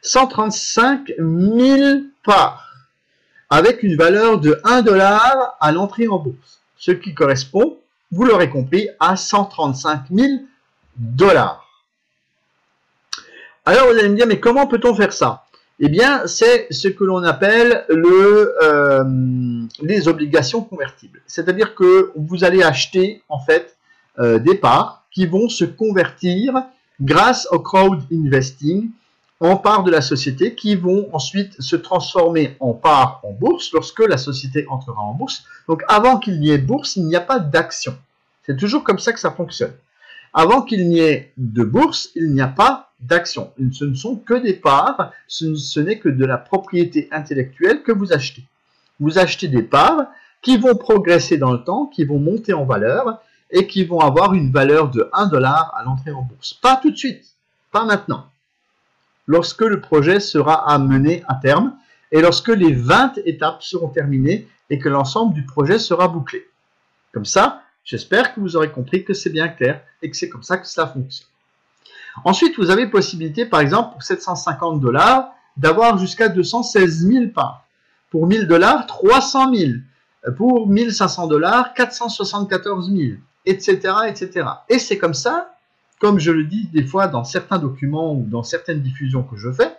Speaker 1: 135 000 parts, avec une valeur de 1 $ à l'entrée en bourse. Ce qui correspond, vous l'aurez compris, à 135 000 $. Alors, vous allez me dire, mais comment peut-on faire ça? Eh bien, c'est ce que l'on appelle les obligations convertibles. C'est-à-dire que vous allez acheter, en fait, des parts qui vont se convertir grâce au crowd investing en parts de la société qui vont ensuite se transformer en parts en bourse lorsque la société entrera en bourse. Donc, avant qu'il n'y ait bourse, il n'y a pas d'action. C'est toujours comme ça que ça fonctionne. Avant qu'il n'y ait de bourse, il n'y a pas d'action. Ce ne sont que des parts, ce n'est que de la propriété intellectuelle que vous achetez. Vous achetez des parts qui vont progresser dans le temps, qui vont monter en valeur et qui vont avoir une valeur de 1 $ à l'entrée en bourse. Pas tout de suite, pas maintenant. Lorsque le projet sera amené à terme et lorsque les 20 étapes seront terminées et que l'ensemble du projet sera bouclé. Comme ça, j'espère que vous aurez compris que c'est bien clair et que c'est comme ça que cela fonctionne. Ensuite, vous avez possibilité, par exemple, pour 750 $, d'avoir jusqu'à 216 000 parts. Pour 1000 $, 300 000. Pour 1500 $, 474 000, etc., etc. Et c'est comme ça, comme je le dis des fois dans certains documents ou dans certaines diffusions que je fais,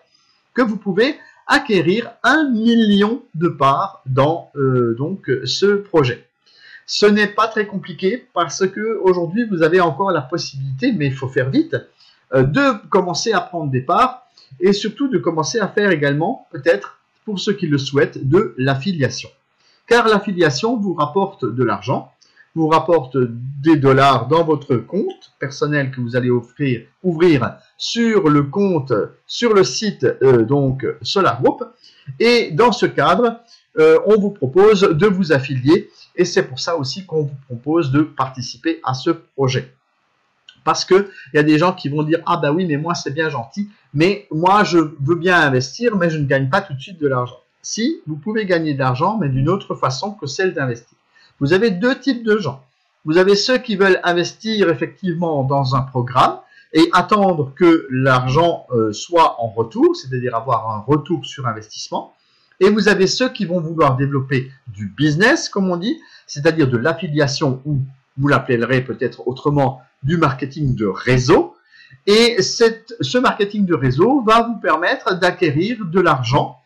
Speaker 1: que vous pouvez acquérir 1 million de parts dans donc ce projet. Ce n'est pas très compliqué parce que aujourd'hui vous avez encore la possibilité, mais il faut faire vite, de commencer à prendre des parts et surtout de commencer à faire également, peut-être pour ceux qui le souhaitent, de l'affiliation. Car l'affiliation vous rapporte de l'argent, vous rapporte des dollars dans votre compte personnel que vous allez ouvrir sur le compte, sur le site donc Solar Group. Et dans ce cadre, on vous propose de vous affilier et c'est pour ça aussi qu'on vous propose de participer à ce projet. Parce qu'il y a des gens qui vont dire « Ah ben oui, mais moi c'est bien gentil, mais moi je veux bien investir, mais je ne gagne pas tout de suite de l'argent. » Si, vous pouvez gagner de l'argent, mais d'une autre façon que celle d'investir. Vous avez deux types de gens. Vous avez ceux qui veulent investir effectivement dans un programme et attendre que l'argent soit en retour, c'est-à-dire avoir un retour sur investissement. Et vous avez ceux qui vont vouloir développer du business, comme on dit, c'est-à-dire de l'affiliation, ou vous l'appellerez peut-être autrement, du marketing de réseau. Et ce marketing de réseau va vous permettre d'acquérir de l'argent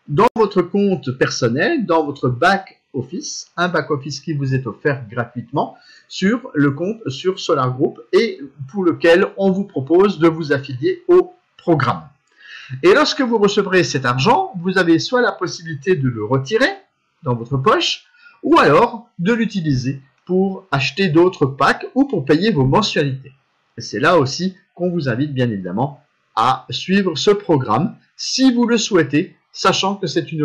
Speaker 1: dans votre compte personnel, dans votre back-office, un back-office qui vous est offert gratuitement sur le compte sur Solar Group et pour lequel on vous propose de vous affilier au programme. Et lorsque vous recevrez cet argent, vous avez soit la possibilité de le retirer dans votre poche, ou alors de l'utiliser pour acheter d'autres packs ou pour payer vos mensualités. Et c'est là aussi qu'on vous invite bien évidemment à suivre ce programme si vous le souhaitez, sachant que c'est une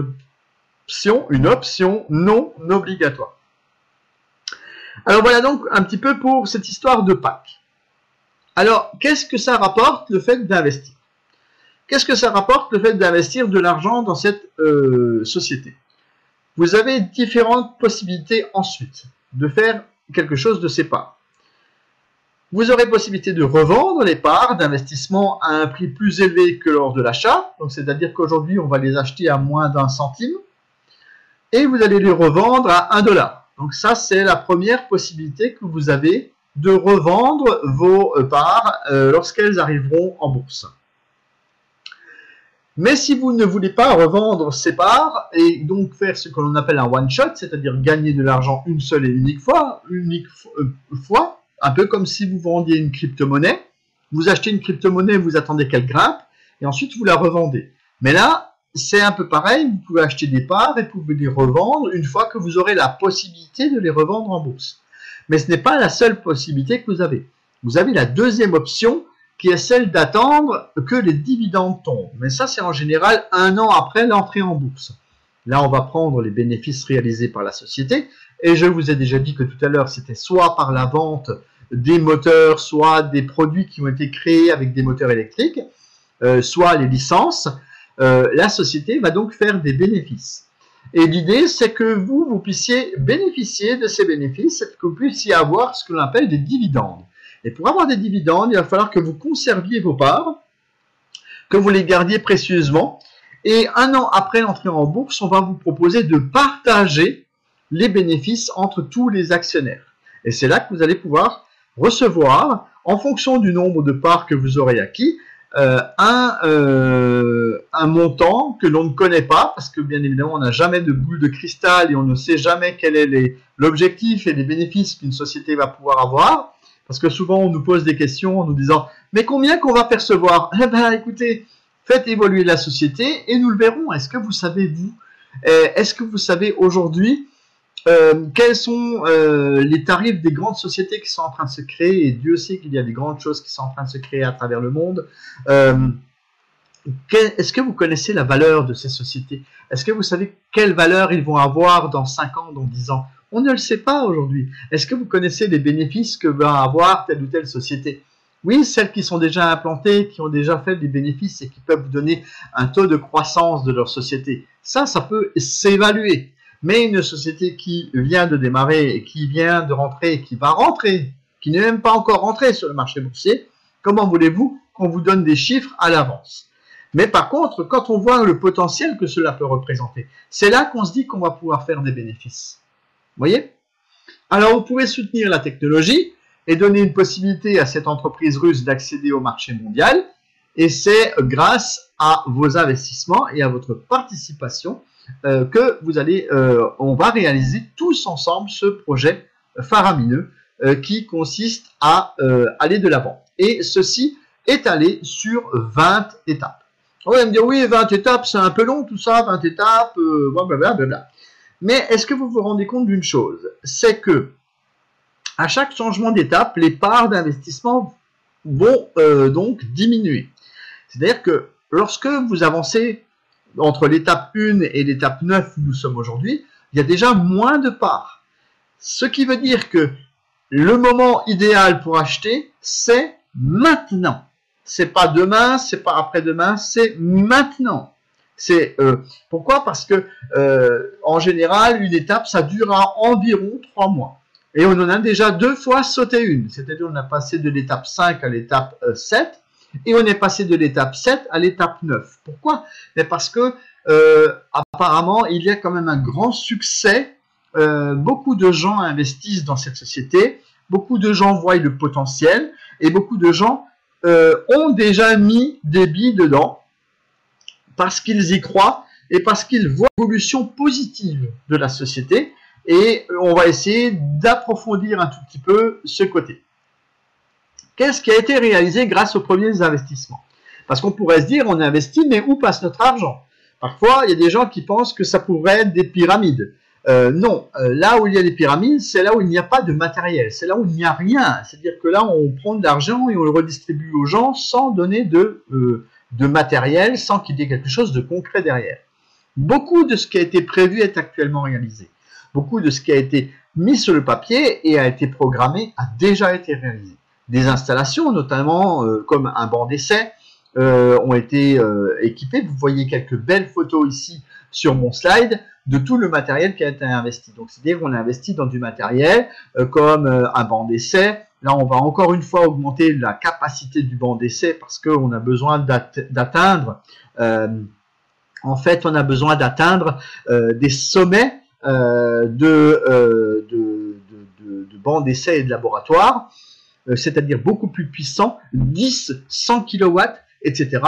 Speaker 1: option non obligatoire. Alors voilà donc un petit peu pour cette histoire de pack. Alors, qu'est-ce que ça rapporte le fait d'investir? Qu'est-ce que ça rapporte le fait d'investir de l'argent dans cette société? Vous avez différentes possibilités ensuite de faire quelque chose de ces parts. Vous aurez possibilité de revendre les parts d'investissement à un prix plus élevé que lors de l'achat. Donc, c'est-à-dire qu'aujourd'hui, on va les acheter à moins d'1 centime. Et vous allez les revendre à 1 $. Donc, ça, c'est la première possibilité que vous avez de revendre vos parts lorsqu'elles arriveront en bourse. Mais si vous ne voulez pas revendre ces parts et donc faire ce que l'on appelle un one-shot, c'est-à-dire gagner de l'argent une seule et unique fois, un peu comme si vous vendiez une crypto-monnaie, vous achetez une crypto-monnaie, vous attendez qu'elle grimpe et ensuite vous la revendez. Mais là, c'est un peu pareil, vous pouvez acheter des parts et vous pouvez les revendre une fois que vous aurez la possibilité de les revendre en bourse. Mais ce n'est pas la seule possibilité que vous avez. Vous avez la deuxième option qui est celle d'attendre que les dividendes tombent. Mais ça, c'est en général 1 an après l'entrée en bourse. Là, on va prendre les bénéfices réalisés par la société. Et je vous ai déjà dit que tout à l'heure, c'était soit par la vente des moteurs, soit des produits qui ont été créés avec des moteurs électriques, soit les licences. La société va donc faire des bénéfices. Et l'idée, c'est que vous puissiez bénéficier de ces bénéfices, que vous puissiez avoir ce que l'on appelle des dividendes. Et pour avoir des dividendes, il va falloir que vous conserviez vos parts, que vous les gardiez précieusement. Et 1 an après l'entrée en bourse, on va vous proposer de partager les bénéfices entre tous les actionnaires. Et c'est là que vous allez pouvoir recevoir, en fonction du nombre de parts que vous aurez acquis, un montant que l'on ne connaît pas, parce que bien évidemment, on n'a jamais de boule de cristal et on ne sait jamais quel est l'objectif et les bénéfices qu'une société va pouvoir avoir. Parce que souvent, on nous pose des questions en nous disant « Mais combien qu'on va percevoir ?» Eh bien, écoutez, faites évoluer la société et nous le verrons. Est-ce que vous savez, vous, est-ce que vous savez aujourd'hui quels sont les tarifs des grandes sociétés qui sont en train de se créer? Et Dieu sait qu'il y a des grandes choses qui sont en train de se créer à travers le monde. Est-ce que vous connaissez la valeur de ces sociétés? Est-ce que vous savez quelle valeur ils vont avoir dans 5 ans, dans 10 ans? On ne le sait pas aujourd'hui. Est-ce que vous connaissez les bénéfices que va avoir telle ou telle société? Oui, celles qui sont déjà implantées, qui ont déjà fait des bénéfices et qui peuvent vous donner un taux de croissance de leur société. Ça peut s'évaluer. Mais une société qui vient de démarrer, et qui vient de rentrer, qui va rentrer, qui n'est même pas encore rentrée sur le marché boursier, comment voulez-vous qu'on vous donne des chiffres à l'avance? Mais par contre, quand on voit le potentiel que cela peut représenter, c'est là qu'on se dit qu'on va pouvoir faire des bénéfices. Vous voyez? Alors, vous pouvez soutenir la technologie et donner une possibilité à cette entreprise russe d'accéder au marché mondial. Et c'est grâce à vos investissements et à votre participation que on va réaliser tous ensemble ce projet faramineux qui consiste à aller de l'avant. Et ceci est allé sur 20 étapes. On va me dire, oui, 20 étapes, c'est un peu long tout ça, 20 étapes, blablabla. Mais est-ce que vous vous rendez compte d'une chose? C'est que à chaque changement d'étape, les parts d'investissement vont donc diminuer. C'est-à-dire que lorsque vous avancez entre l'étape 1 et l'étape 9 où nous sommes aujourd'hui, il y a déjà moins de parts. Ce qui veut dire que le moment idéal pour acheter, c'est maintenant. C'est pas demain, c'est pas après-demain, c'est maintenant. Pourquoi? Parce que en général, une étape, ça durera environ 3 mois. Et on en a déjà 2 fois sauté une. C'est-à-dire on a passé de l'étape 5 à l'étape 7. Et on est passé de l'étape 7 à l'étape 9. Pourquoi? Mais parce que apparemment, il y a quand même un grand succès. Beaucoup de gens investissent dans cette société, beaucoup de gens voient le potentiel et beaucoup de gens ont déjà mis des billes dedans parce qu'ils y croient et parce qu'ils voient l'évolution positive de la société. Et on va essayer d'approfondir un tout petit peu ce côté. Qu'est-ce qui a été réalisé grâce aux premiers investissements? Parce qu'on pourrait se dire, on investit, mais où passe notre argent? Parfois, il y a des gens qui pensent que ça pourrait être des pyramides. Non, là où il y a des pyramides, c'est là où il n'y a pas de matériel, c'est là où il n'y a rien. C'est-à-dire que là, on prend de l'argent et on le redistribue aux gens sans donner de matériel, sans qu'il y ait quelque chose de concret derrière. Beaucoup de ce qui a été prévu est actuellement réalisé. Beaucoup de ce qui a été mis sur le papier et a été programmé a déjà été réalisé. Des installations, notamment comme un banc d'essai, ont été équipées. Vous voyez quelques belles photos ici sur mon slide de tout le matériel qui a été investi. Donc, c'est-à-dire qu'on a investi dans du matériel comme un banc d'essai. Là, on va encore une fois augmenter la capacité du banc d'essai parce qu'on a besoin d'atteindre, en fait, on a besoin d'atteindre des sommets de bancs d'essai et de laboratoire, c'est-à-dire beaucoup plus puissants, 10, 100 kW, etc.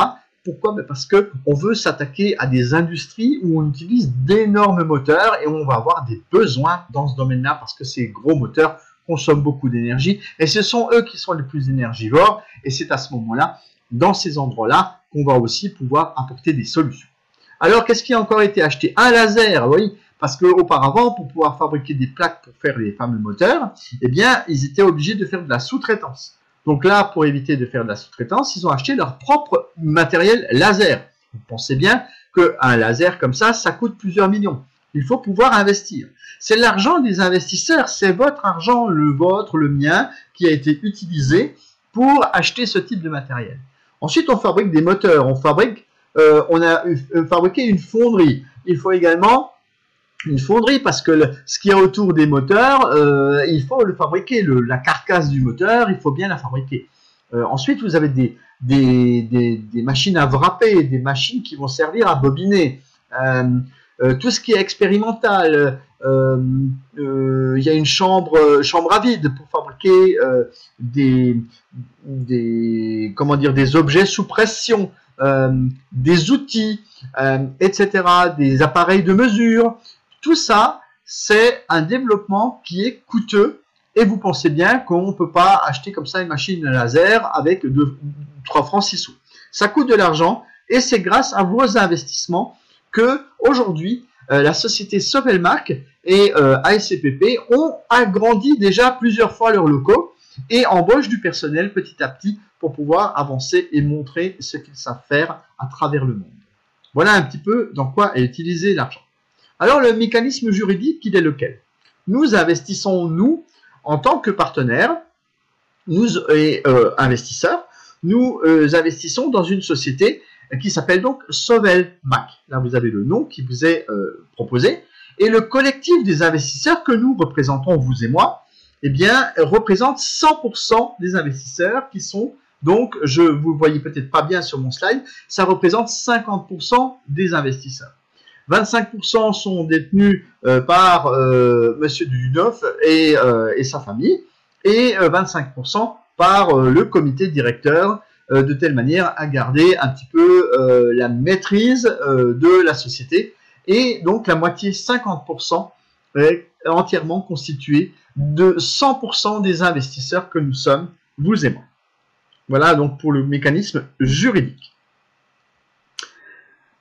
Speaker 1: Pourquoi? Parce qu'on veut s'attaquer à des industries où on utilise d'énormes moteurs et on va avoir des besoins dans ce domaine-là parce que ces gros moteurs consomment beaucoup d'énergie et ce sont eux qui sont les plus énergivores et c'est à ce moment-là, dans ces endroits-là, qu'on va aussi pouvoir apporter des solutions. Alors, qu'est-ce qui a encore été acheté? Un laser, oui, parce qu'auparavant, pour pouvoir fabriquer des plaques pour faire les fameux moteurs, eh bien, ils étaient obligés de faire de la sous-traitance. Donc là, pour éviter de faire de la sous-traitance, ils ont acheté leur propre matériel laser. Vous pensez bien qu'un laser comme ça coûte plusieurs millions. Il faut pouvoir investir. C'est l'argent des investisseurs, c'est votre argent, le vôtre, le mien, qui a été utilisé pour acheter ce type de matériel. Ensuite, on fabrique des moteurs, on a fabriqué une fonderie. Il faut également une fonderie parce que ce qui est autour des moteurs, il faut le fabriquer, la carcasse du moteur, il faut bien la fabriquer. Ensuite, vous avez des machines à wrapper, des machines qui vont servir à bobiner. Tout ce qui est expérimental, il y a une chambre à vide pour fabriquer des objets sous pression, des outils, etc., des appareils de mesure. Tout ça, c'est un développement qui est coûteux et vous pensez bien qu'on ne peut pas acheter comme ça une machine laser avec 3 francs 6 sous. Ça coûte de l'argent et c'est grâce à vos investissements que aujourd'hui la société Sovelmac et ASCPP ont agrandi déjà plusieurs fois leurs locaux et embauchent du personnel petit à petit pour pouvoir avancer et montrer ce qu'ils savent faire à travers le monde. Voilà un petit peu dans quoi est utilisé l'argent. Alors, le mécanisme juridique, il est lequel? Nous investissons, nous, en tant que partenaires, nous et investisseurs, nous investissons dans une société qui s'appelle donc Sovelmac. Là, vous avez le nom qui vous est proposé. Et le collectif des investisseurs que nous représentons, vous et moi, eh bien, représente 100% des investisseurs qui sont, donc, vous ne voyez peut-être pas bien sur mon slide, ça représente 50% des investisseurs. 25% sont détenus par Monsieur Dudinoff et sa famille, et 25% par le comité directeur, de telle manière à garder un petit peu la maîtrise de la société. Et donc la moitié, 50%, est entièrement constituée de 100% des investisseurs que nous sommes, vous et moi. Voilà donc pour le mécanisme juridique.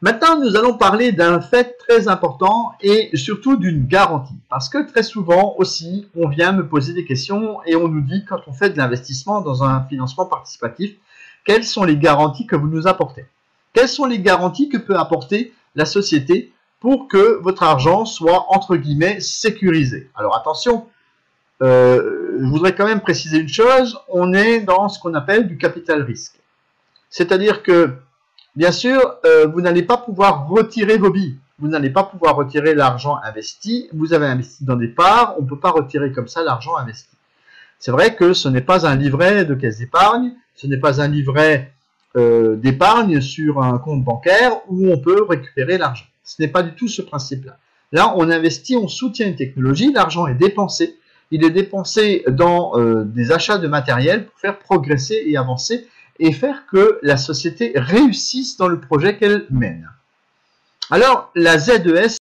Speaker 1: Maintenant, nous allons parler d'un fait très important et surtout d'une garantie. Parce que très souvent aussi, on vient me poser des questions et on nous dit, quand on fait de l'investissement dans un financement participatif, quelles sont les garanties que vous nous apportez? Quelles sont les garanties que peut apporter la société pour que votre argent soit, entre guillemets, sécurisé? Alors attention, je voudrais quand même préciser une chose, on est dans ce qu'on appelle du capital risque. C'est-à-dire que bien sûr, vous n'allez pas pouvoir retirer vos billes. Vous n'allez pas pouvoir retirer l'argent investi. Vous avez investi dans des parts. On ne peut pas retirer comme ça l'argent investi. C'est vrai que ce n'est pas un livret de caisse d'épargne. Ce n'est pas un livret d'épargne sur un compte bancaire où on peut récupérer l'argent. Ce n'est pas du tout ce principe-là. Là, on investit, on soutient une technologie, l'argent est dépensé. Il est dépensé dans des achats de matériel pour faire progresser et avancer et faire que la société réussisse dans le projet qu'elle mène. Alors, la ZES,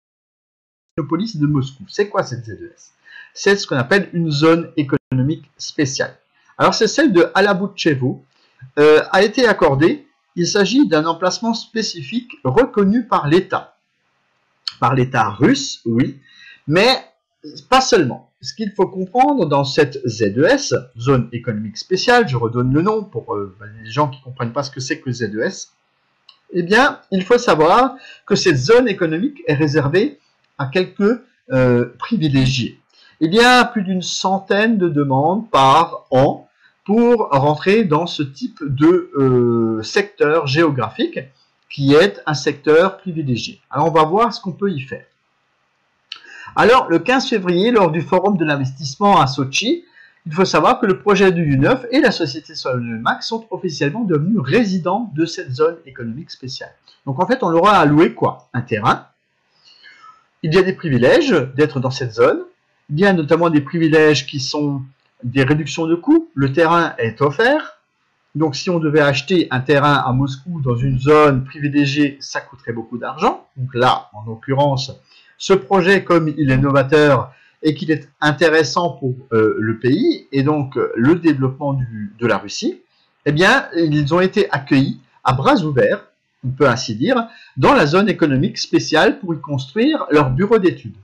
Speaker 1: Monopolis de Moscou, c'est quoi cette ZES? C'est ce qu'on appelle une zone économique spéciale. Alors, c'est celle de Alabutchevo, a été accordée. Il s'agit d'un emplacement spécifique reconnu par l'État russe, oui, mais pas seulement. Ce qu'il faut comprendre dans cette ZES, zone économique spéciale, je redonne le nom pour les gens qui ne comprennent pas ce que c'est que ZES, eh bien, il faut savoir que cette zone économique est réservée à quelques privilégiés. Il y a plus d'une centaine de demandes par an pour rentrer dans ce type de secteur géographique qui est un secteur privilégié. Alors, on va voir ce qu'on peut y faire. Alors, le 15 février, lors du forum de l'investissement à Sochi, il faut savoir que le projet du U9 et la société Sovelmac sont officiellement devenus résidents de cette zone économique spéciale. Donc, en fait, on leur a alloué quoi? Un terrain. Il y a des privilèges d'être dans cette zone. Il y a notamment des privilèges qui sont des réductions de coûts. Le terrain est offert. Donc, si on devait acheter un terrain à Moscou dans une zone privilégiée, ça coûterait beaucoup d'argent. Donc là, en l'occurrence, ce projet, comme il est novateur et qu'il est intéressant pour le pays et donc le développement de la Russie, eh bien, ils ont été accueillis à bras ouverts, on peut ainsi dire, dans la zone économique spéciale pour y construire leur bureau d'études.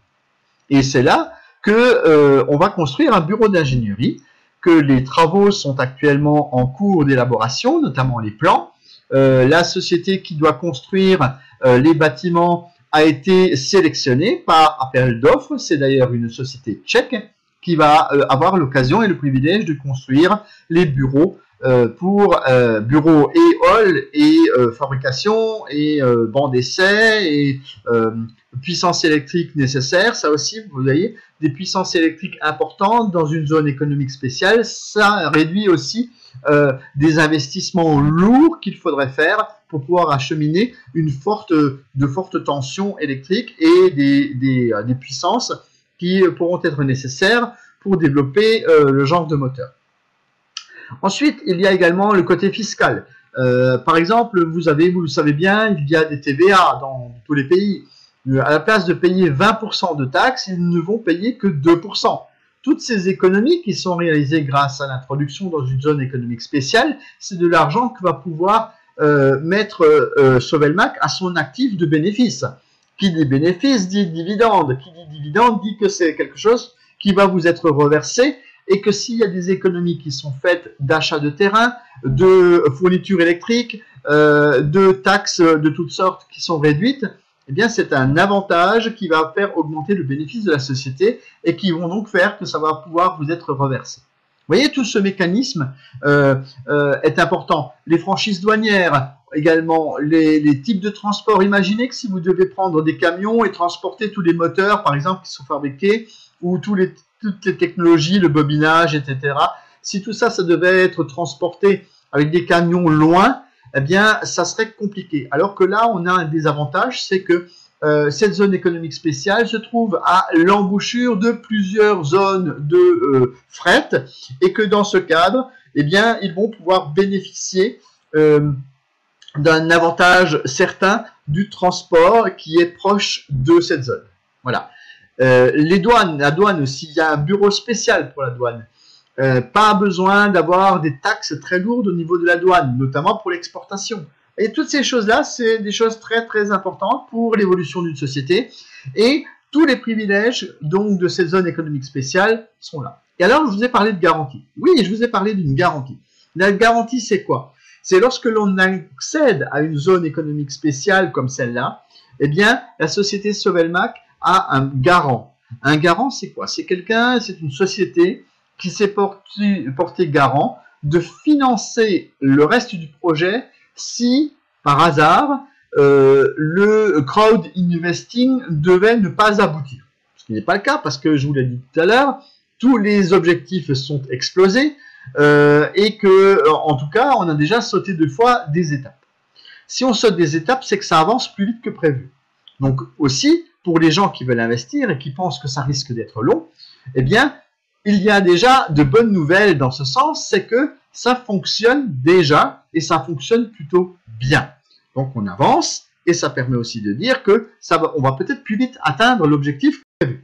Speaker 1: Et c'est là qu'on va construire un bureau d'ingénierie, que les travaux sont actuellement en cours d'élaboration, notamment les plans. La société qui doit construire les bâtiments a été sélectionnée par appel d'offres. C'est d'ailleurs une société tchèque qui va avoir l'occasion et le privilège de construire les bureaux pour bureaux et halls et fabrication et bancs d'essai et puissance électrique nécessaire. Ça aussi, vous voyez, des puissances électriques importantes dans une zone économique spéciale, ça réduit aussi des investissements lourds qu'il faudrait faire pour pouvoir acheminer de fortes tensions électriques et des puissances qui pourront être nécessaires pour développer le genre de moteur. Ensuite, il y a également le côté fiscal. Par exemple, vous le savez bien, il y a des TVA dans tous les pays. À la place de payer 20% de taxes, ils ne vont payer que 2%. Toutes ces économies qui sont réalisées grâce à l'introduction dans une zone économique spéciale, c'est de l'argent que va pouvoir mettre Sovelmac à son actif de bénéfices. Qui dit bénéfice dit dividende. Qui dit dividende dit que c'est quelque chose qui va vous être reversé et que s'il y a des économies qui sont faites d'achat de terrain, de fournitures électriques, de taxes de toutes sortes qui sont réduites, eh bien c'est un avantage qui va faire augmenter le bénéfice de la société et qui vont donc faire que ça va pouvoir vous être reversé. Vous voyez, tout ce mécanisme est important. Les franchises douanières, également les types de transport. Imaginez que si vous devez prendre des camions et transporter tous les moteurs, par exemple, qui sont fabriqués, ou toutes les technologies, le bobinage, etc. Si tout ça, ça devait être transporté avec des camions loin, eh bien, ça serait compliqué. Alors que là, on a un désavantage, c'est que cette zone économique spéciale se trouve à l'embouchure de plusieurs zones de fret et que dans ce cadre, eh bien, ils vont pouvoir bénéficier d'un avantage certain du transport qui est proche de cette zone. Voilà. Les douanes, la douane aussi, il y a un bureau spécial pour la douane. Pas besoin d'avoir des taxes très lourdes au niveau de la douane, notamment pour l'exportation. Et toutes ces choses-là, c'est des choses très très importantes pour l'évolution d'une société. Et tous les privilèges donc de cette zone économique spéciale sont là. Et alors, je vous ai parlé de garantie. Oui, je vous ai parlé d'une garantie. La garantie, c'est quoi? C'est lorsque l'on accède à une zone économique spéciale comme celle-là, eh bien, la société Sovelmac a un garant. Un garant, c'est quoi? C'est quelqu'un, c'est une société qui s'est porté garant de financer le reste du projet si, par hasard, le crowd investing devait ne pas aboutir. Ce qui n'est pas le cas parce que, je vous l'ai dit tout à l'heure, tous les objectifs sont explosés. et que, en tout cas, on a déjà sauté 2 fois des étapes. Si on saute des étapes, c'est que ça avance plus vite que prévu. Donc aussi, pour les gens qui veulent investir et qui pensent que ça risque d'être long, eh bien, il y a déjà de bonnes nouvelles dans ce sens, c'est que ça fonctionne déjà et ça fonctionne plutôt bien. Donc on avance et ça permet aussi de dire que on va peut-être plus vite atteindre l'objectif prévu.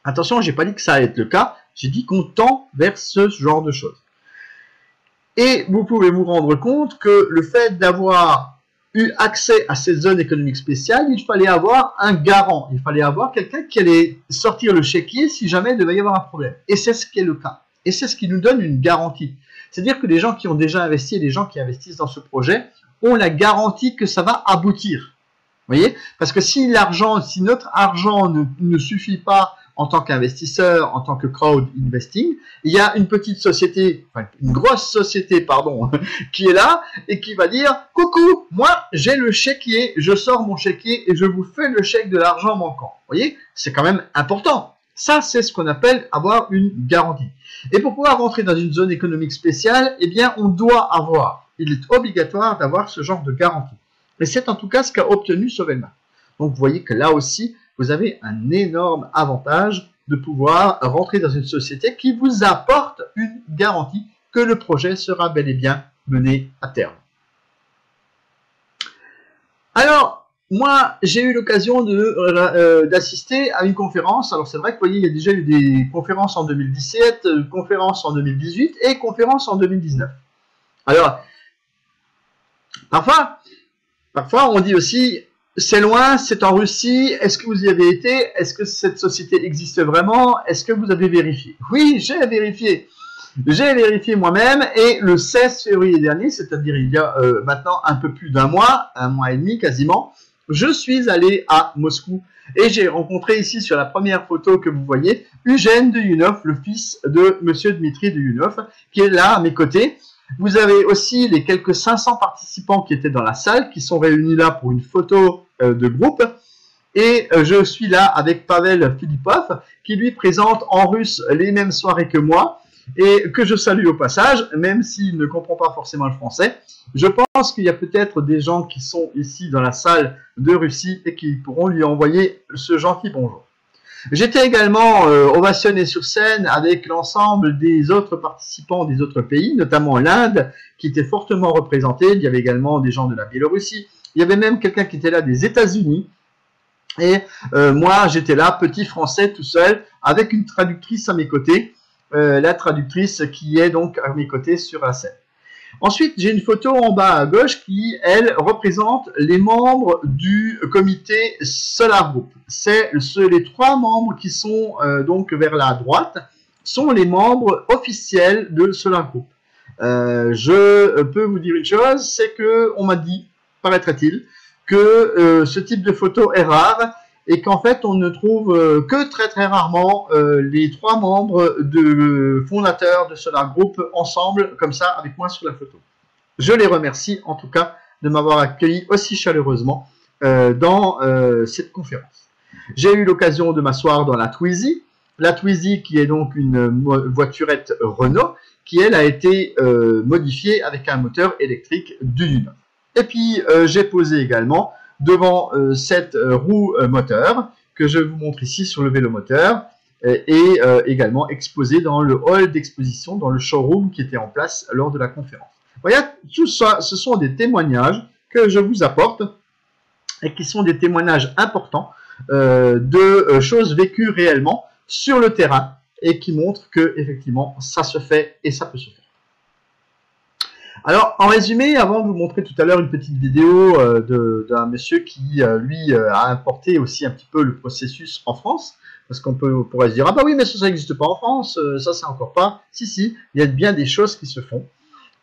Speaker 1: Attention, je n'ai pas dit que ça allait être le cas, j'ai dit qu'on tend vers ce genre de choses. Et vous pouvez vous rendre compte que le fait d'avoir eu accès à cette zone économique spéciale, il fallait avoir un garant, il fallait avoir quelqu'un qui allait sortir le chéquier si jamais il devait y avoir un problème. Et c'est ce qui est le cas. Et c'est ce qui nous donne une garantie. C'est-à-dire que les gens qui ont déjà investi et les gens qui investissent dans ce projet ont la garantie que ça va aboutir. Vous voyez? Parce que si notre argent ne suffit pas en tant qu'investisseur, en tant que crowd investing, il y a une petite société, enfin une grosse société, pardon, qui est là et qui va dire « Coucou, moi j'ai le chéquier, je sors mon chéquier et je vous fais le chèque de l'argent manquant. » Vous voyez, c'est quand même important. Ça, c'est ce qu'on appelle avoir une garantie. Et pour pouvoir rentrer dans une zone économique spéciale, eh bien, il est obligatoire d'avoir ce genre de garantie. Et c'est en tout cas ce qu'a obtenu Sovelmac. Donc, vous voyez que là aussi, vous avez un énorme avantage de pouvoir rentrer dans une société qui vous apporte une garantie que le projet sera bel et bien mené à terme. Alors, moi, j'ai eu l'occasion d'assister à une conférence. Alors, c'est vrai que vous voyez, il y a déjà eu des conférences en 2017, conférences en 2018 et conférences en 2019. Alors, parfois on dit aussi... C'est loin, c'est en Russie, est-ce que vous y avez été? Est-ce que cette société existe vraiment? Est-ce que vous avez vérifié? Oui, j'ai vérifié. J'ai vérifié moi-même et le 16 février dernier, c'est-à-dire il y a maintenant un peu plus d'un mois et demi quasiment, je suis allé à Moscou et j'ai rencontré ici sur la première photo que vous voyez, Eugène Duyunov, le fils de monsieur Dmitri Duyunov, qui est là à mes côtés. Vous avez aussi les quelques 500 participants qui étaient dans la salle, qui sont réunis là pour une photo de groupe. Et je suis là avec Pavel Filipov, qui lui présente en russe les mêmes soirées que moi, et que je salue au passage, même s'il ne comprend pas forcément le français. Je pense qu'il y a peut-être des gens qui sont ici dans la salle de Russie et qui pourront lui envoyer ce gentil bonjour. J'étais également ovationné sur scène avec l'ensemble des autres participants des autres pays, notamment l'Inde, qui était fortement représentée. Il y avait également des gens de la Biélorussie. Il y avait même quelqu'un qui était là des États-Unis. Et moi, j'étais là, petit français, tout seul, avec une traductrice à mes côtés. La traductrice qui est donc à mes côtés sur la scène. Ensuite, j'ai une photo en bas à gauche qui, elle, représente les membres du comité Solar Group. C'est les 3 membres qui sont donc vers la droite, sont les membres officiels de Solar Group. Je peux vous dire une chose, c'est que on m'a dit, paraîtrait-il, que ce type de photo est rare et qu'en fait on ne trouve que très très rarement les 3 membres fondateurs de Solar Group ensemble comme ça avec moi sur la photo. Je les remercie en tout cas de m'avoir accueilli aussi chaleureusement dans cette conférence. J'ai eu l'occasion de m'asseoir dans la Twizy qui est donc une voiturette Renault qui elle a été modifiée avec un moteur électrique Duyunov. Et puis j'ai posé également devant cette roue moteur que je vous montre ici sur le vélomoteur et également exposé dans le hall d'exposition, dans le showroom qui était en place lors de la conférence. Voyez, tout ça, ce sont des témoignages que je vous apporte et qui sont des témoignages importants de choses vécues réellement sur le terrain et qui montrent que effectivement ça se fait et ça peut se faire. Alors, en résumé, avant de vous montrer tout à l'heure une petite vidéo d'un monsieur qui, lui, a importé aussi un petit peu le processus en France, parce qu'on pourrait se dire, ah bah oui, mais ça n'existe pas en France, ça c'est encore pas. Si, il y a bien des choses qui se font.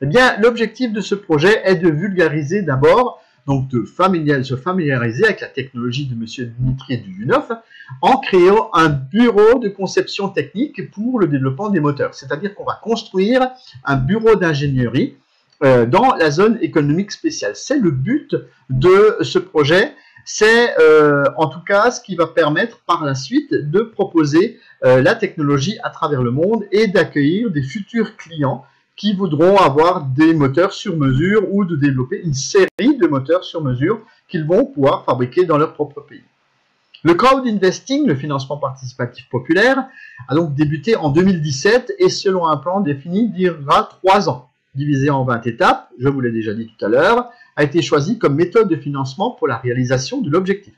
Speaker 1: Eh bien, l'objectif de ce projet est de vulgariser d'abord, donc de se familiariser avec la technologie de monsieur Dmitri Duyunov, en créant un bureau de conception technique pour le développement des moteurs. C'est-à-dire qu'on va construire un bureau d'ingénierie dans la zone économique spéciale. C'est le but de ce projet c'est en tout cas ce qui va permettre par la suite de proposer la technologie à travers le monde et d'accueillir des futurs clients qui voudront avoir des moteurs sur mesure ou de développer une série de moteurs sur mesure qu'ils vont pouvoir fabriquer dans leur propre pays. Le crowd investing, le financement participatif populaire, a donc débuté en 2017 et selon un plan défini durera 3 ans. Divisé en 20 étapes, je vous l'ai déjà dit tout à l'heure, a été choisi comme méthode de financement pour la réalisation de l'objectif.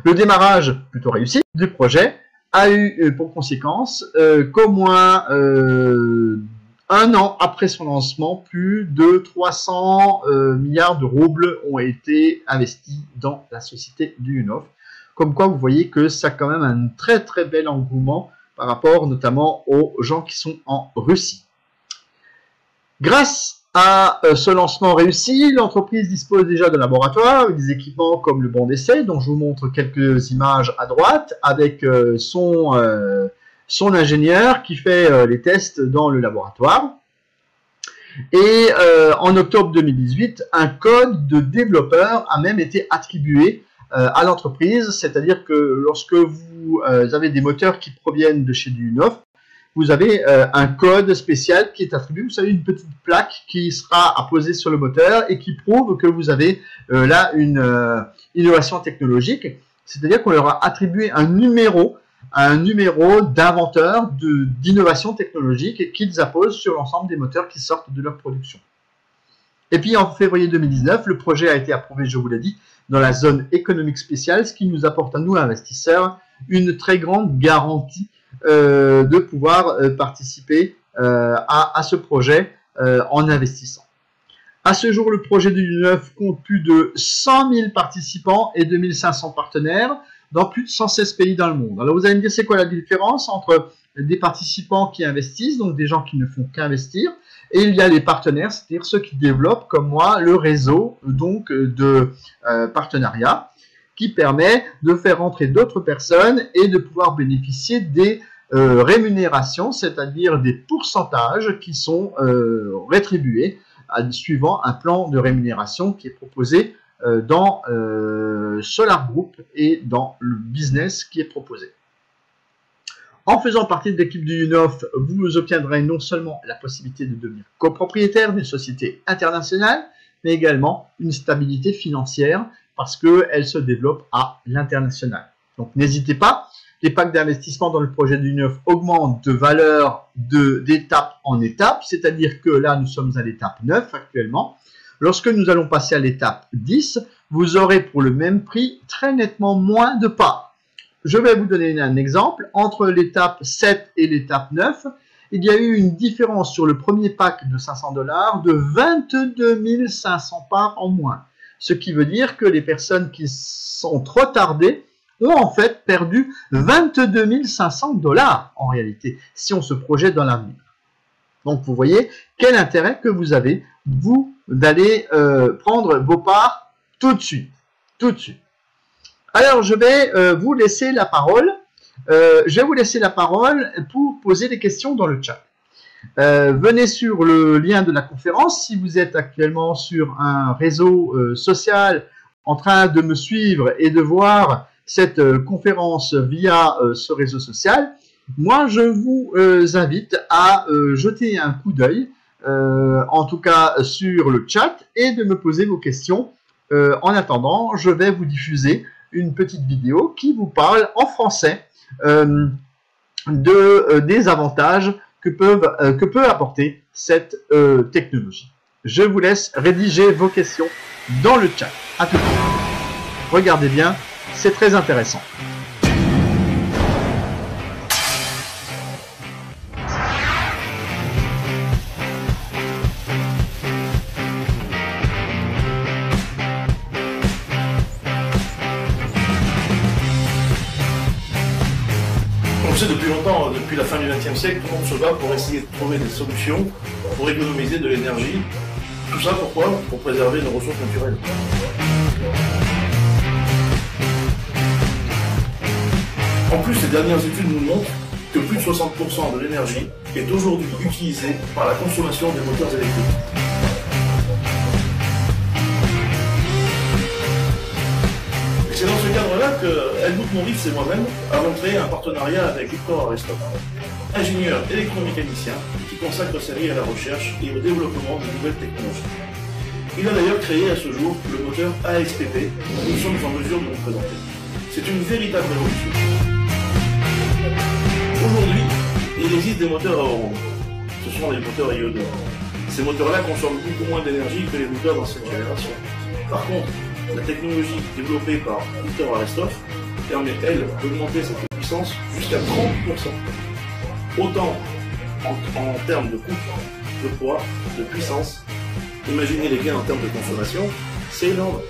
Speaker 1: Le démarrage plutôt réussi du projet a eu pour conséquence qu'au moins 1 an après son lancement, plus de 300 milliards de roubles ont été investis dans la société du UNOF. Comme quoi, vous voyez que ça a quand même un très très bel engouement par rapport notamment aux gens qui sont en Russie. Grâce à ce lancement réussi, l'entreprise dispose déjà de laboratoires avec des équipements comme le banc d'essai, dont je vous montre quelques images à droite, avec son ingénieur qui fait les tests dans le laboratoire. Et en octobre 2018, un code de développeur a même été attribué à l'entreprise, c'est-à-dire que lorsque vous avez des moteurs qui proviennent de chez du UNOF, vous avez un code spécial qui est attribué, vous savez, une petite plaque qui sera apposée sur le moteur et qui prouve que vous avez là une innovation technologique, c'est-à-dire qu'on leur a attribué un numéro d'inventeur d'innovation technologique qu'ils apposent sur l'ensemble des moteurs qui sortent de leur production. Et puis en février 2019, le projet a été approuvé, je vous l'ai dit, dans la zone économique spéciale, ce qui nous apporte à nous, investisseurs, une très grande garantie de pouvoir participer à ce projet en investissant. À ce jour, le projet de l'UNOF compte plus de 100 000 participants et 2500 partenaires dans plus de 116 pays dans le monde. Alors vous allez me dire, c'est quoi la différence entre des participants qui investissent, donc des gens qui ne font qu'investir, et il y a les partenaires, c'est-à-dire ceux qui développent, comme moi, le réseau donc de partenariat qui permet de faire entrer d'autres personnes et de pouvoir bénéficier des rémunérations, c'est-à-dire des pourcentages qui sont rétribués suivant un plan de rémunération qui est proposé dans Solar Group et dans le business qui est proposé. En faisant partie de l'équipe du UNOF, vous obtiendrez non seulement la possibilité de devenir copropriétaire d'une société internationale, mais également une stabilité financière parce qu'elle se développe à l'international. Donc n'hésitez pas, les packs d'investissement dans le projet du UNOF augmentent de valeur d'étape en étape, c'est-à-dire que là nous sommes à l'étape 9 actuellement. Lorsque nous allons passer à l'étape 10, vous aurez pour le même prix très nettement moins de parts. Je vais vous donner un exemple. Entre l'étape 7 et l'étape 9, il y a eu une différence sur le premier pack de 500 $ de 22 500 parts en moins. Ce qui veut dire que les personnes qui sont trop tardées ont en fait perdu 22 500 $ en réalité, si on se projette dans l'avenir. Donc vous voyez quel intérêt que vous avez, vous, d'aller prendre vos parts tout de suite. Tout de suite. Alors, je vais vous laisser la parole. Pour poser des questions dans le chat. Venez sur le lien de la conférence. Si vous êtes actuellement sur un réseau social en train de me suivre et de voir cette conférence via ce réseau social, moi, je vous invite à jeter un coup d'œil, en tout cas sur le chat, et de me poser vos questions. En attendant, je vais vous diffuser une petite vidéo qui vous parle en français des avantages que peut apporter cette technologie. Je vous laisse rédiger vos questions dans le chat. À tout de suite. Regardez bien, c'est très intéressant.
Speaker 2: Depuis longtemps, depuis la fin du XXe siècle, tout le monde se bat pour essayer de trouver des solutions pour économiser de l'énergie. Tout ça pourquoi? Pour préserver nos ressources naturelles. En plus, les dernières études nous montrent que plus de 60% de l'énergie est aujourd'hui utilisée par la consommation des moteurs électriques. C'est dans ce cadre-là que Helmut Moritz et moi-même avons créé un partenariat avec Victor Arestov, ingénieur électromécanicien qui consacre sa vie à la recherche et au développement de nouvelles technologies. Il a d'ailleurs créé à ce jour le moteur ASPP que nous sommes en mesure de vous présenter. C'est une véritable révolution. Aujourd'hui, il existe des moteurs à orange. Ce sont les moteurs iodés. Ces moteurs-là consomment beaucoup moins d'énergie que les moteurs d'ancienne génération. Par contre, la technologie développée par Victor Arestov permet, elle, d'augmenter cette puissance jusqu'à 30%. Autant en termes de coût, de poids, de puissance. Imaginez les gains en termes de consommation, c'est énorme.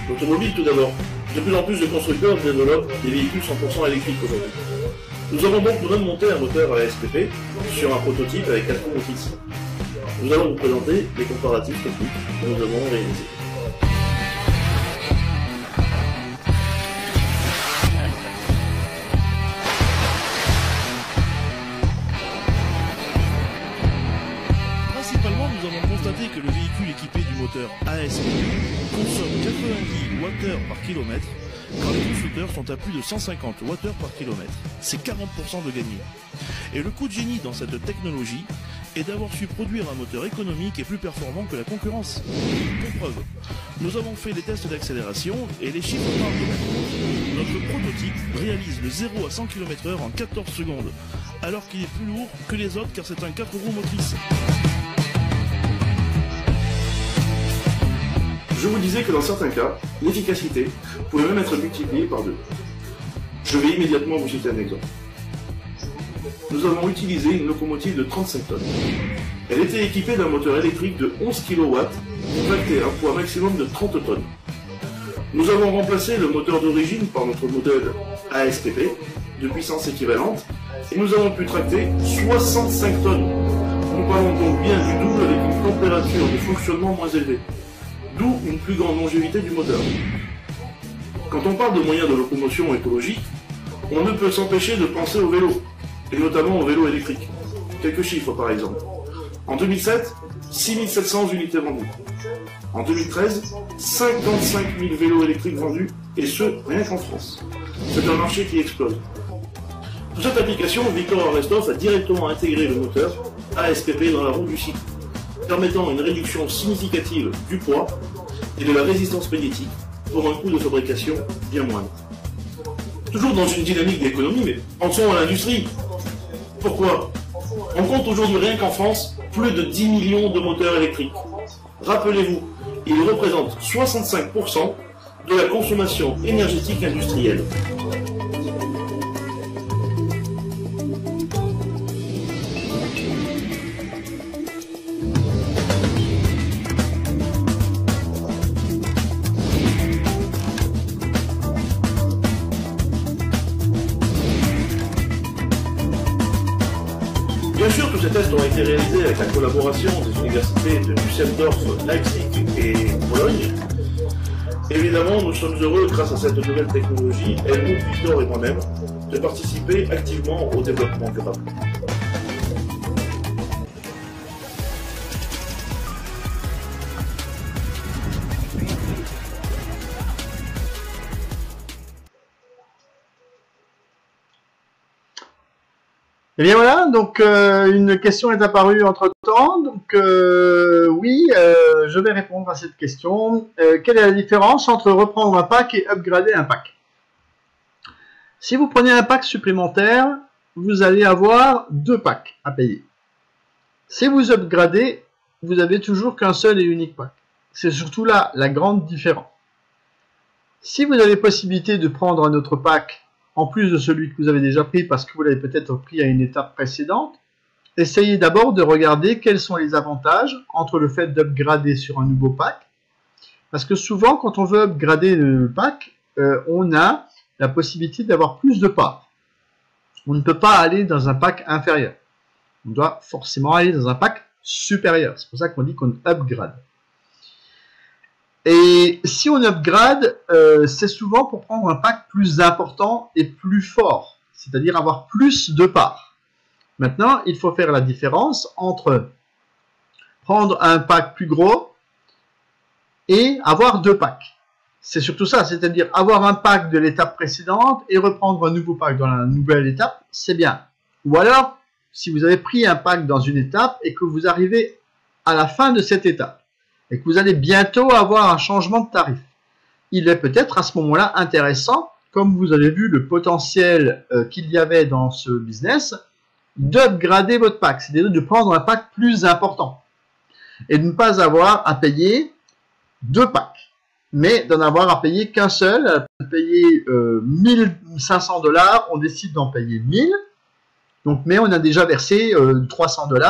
Speaker 2: L'automobile tout d'abord. De plus en plus de constructeurs développent des véhicules 100% électriques aujourd'hui. Nous avons donc nous-mêmes monté un moteur ASPP sur un prototype avec 4 roues motrices. Nous allons vous présenter les comparatifs techniques que nous avons réalisés.
Speaker 3: Principalement, nous avons constaté que le véhicule équipé du moteur ASPP consomme 90 Wh par kilomètre, quand les constructeurs sont à plus de 150 Wh par kilomètre. C'est 40% de gagné. Et le coup de génie dans cette technologie est d'avoir su produire un moteur économique et plus performant que la concurrence. Pour preuve, nous avons fait des tests d'accélération et les chiffres parlent d'eux-mêmes. Notre prototype réalise le 0 à 100 km/h en 14 secondes, alors qu'il est plus lourd que les autres car c'est un 4 roues motrices.
Speaker 2: Je vous disais que dans certains cas, l'efficacité pouvait même être multipliée par 2. Je vais immédiatement vous citer un exemple. Nous avons utilisé une locomotive de 35 tonnes. Elle était équipée d'un moteur électrique de 11 kW qui tractait un poids maximum de 30 tonnes. Nous avons remplacé le moteur d'origine par notre modèle ASPP de puissance équivalente et nous avons pu tracter 65 tonnes. Nous parlons donc bien du double avec une température de fonctionnement moins élevée. D'où une plus grande longévité du moteur. Quand on parle de moyens de locomotion écologique, on ne peut s'empêcher de penser au vélo, et notamment au vélo électrique. Quelques chiffres par exemple. En 2007, 6700 unités vendues. En 2013, 55 000 vélos électriques vendus, et ce, rien qu'en France. C'est un marché qui explose. Pour cette application, Victor Arestov a directement intégré le moteur ASPP dans la roue du cycle, permettant une réduction significative du poids et de la résistance magnétique pour un coût de fabrication bien moindre. Toujours dans une dynamique d'économie, mais pensons à l'industrie. Pourquoi? On compte aujourd'hui rien qu'en France plus de 10 millions de moteurs électriques. Rappelez-vous, ils représentent 65% de la consommation énergétique industrielle. Bien sûr, tous ces tests ont été réalisés avec la collaboration des universités de Düsseldorf, Leipzig et Bologne. Évidemment, nous sommes heureux, grâce à cette nouvelle technologie, Helmut, Victor et moi-même, de participer activement au développement durable.
Speaker 1: Et bien voilà, donc une question est apparue entre-temps, donc oui, je vais répondre à cette question. Quelle est la différence entre reprendre un pack et upgrader un pack? Si vous prenez un pack supplémentaire, vous allez avoir 2 packs à payer. Si vous upgradez, vous avez toujours qu'un seul et unique pack. C'est surtout là la grande différence. Si vous avez possibilité de prendre un autre pack en plus de celui que vous avez déjà pris parce que vous l'avez peut-être pris à une étape précédente, essayez d'abord de regarder quels sont les avantages entre le fait d'upgrader sur un nouveau pack. Parce que souvent, quand on veut upgrader le pack, on a la possibilité d'avoir plus de parts. On ne peut pas aller dans un pack inférieur. On doit forcément aller dans un pack supérieur. C'est pour ça qu'on dit qu'on upgrade. Et si on upgrade, c'est souvent pour prendre un pack plus important et plus fort, c'est-à-dire avoir plus de parts. Maintenant, il faut faire la différence entre prendre un pack plus gros et avoir 2 packs. C'est surtout ça, c'est-à-dire avoir un pack de l'étape précédente et reprendre un nouveau pack dans la nouvelle étape, c'est bien. Ou alors, si vous avez pris un pack dans une étape et que vous arrivez à la fin de cette étape et que vous allez bientôt avoir un changement de tarif, il est peut-être à ce moment-là intéressant, comme vous avez vu le potentiel qu'il y avait dans ce business, d'upgrader votre pack, c'est-à-dire de prendre un pack plus important et de ne pas avoir à payer 2 packs, mais d'en avoir à payer qu'un seul, payer 1500 $, on décide d'en payer 1000, donc, mais on a déjà versé 300 $,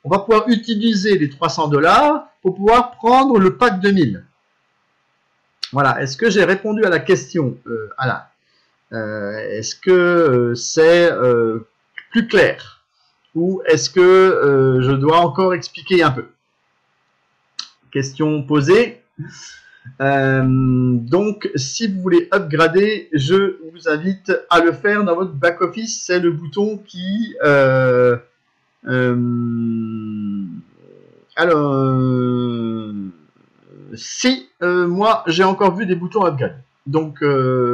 Speaker 1: on va pouvoir utiliser les 300 $ pour pouvoir prendre le pack de 1000. Voilà, est-ce que j'ai répondu à la question, Alain? Est-ce que c'est plus clair? Ou est-ce que je dois encore expliquer un peu? Question posée. Donc, si vous voulez upgrader, je vous invite à le faire dans votre back-office. C'est le bouton qui... alors... si, moi, j'ai encore vu des boutons upgrade. Donc,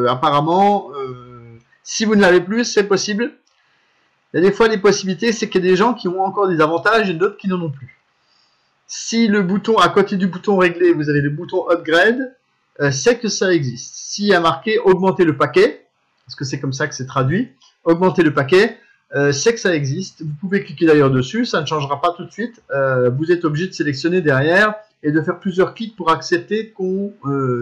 Speaker 1: apparemment, si vous ne l'avez plus, c'est possible. Il y a des fois des possibilités, c'est qu'il y a des gens qui ont encore des avantages et d'autres qui n'en ont plus. Si le bouton, à côté du bouton régler, vous avez le bouton upgrade, c'est que ça existe. S'il y a marqué augmenter le paquet, parce que c'est comme ça que c'est traduit, augmenter le paquet, c'est que ça existe. Vous pouvez cliquer d'ailleurs dessus, ça ne changera pas tout de suite. Vous êtes obligé de sélectionner derrière et de faire plusieurs clics pour accepter qu'on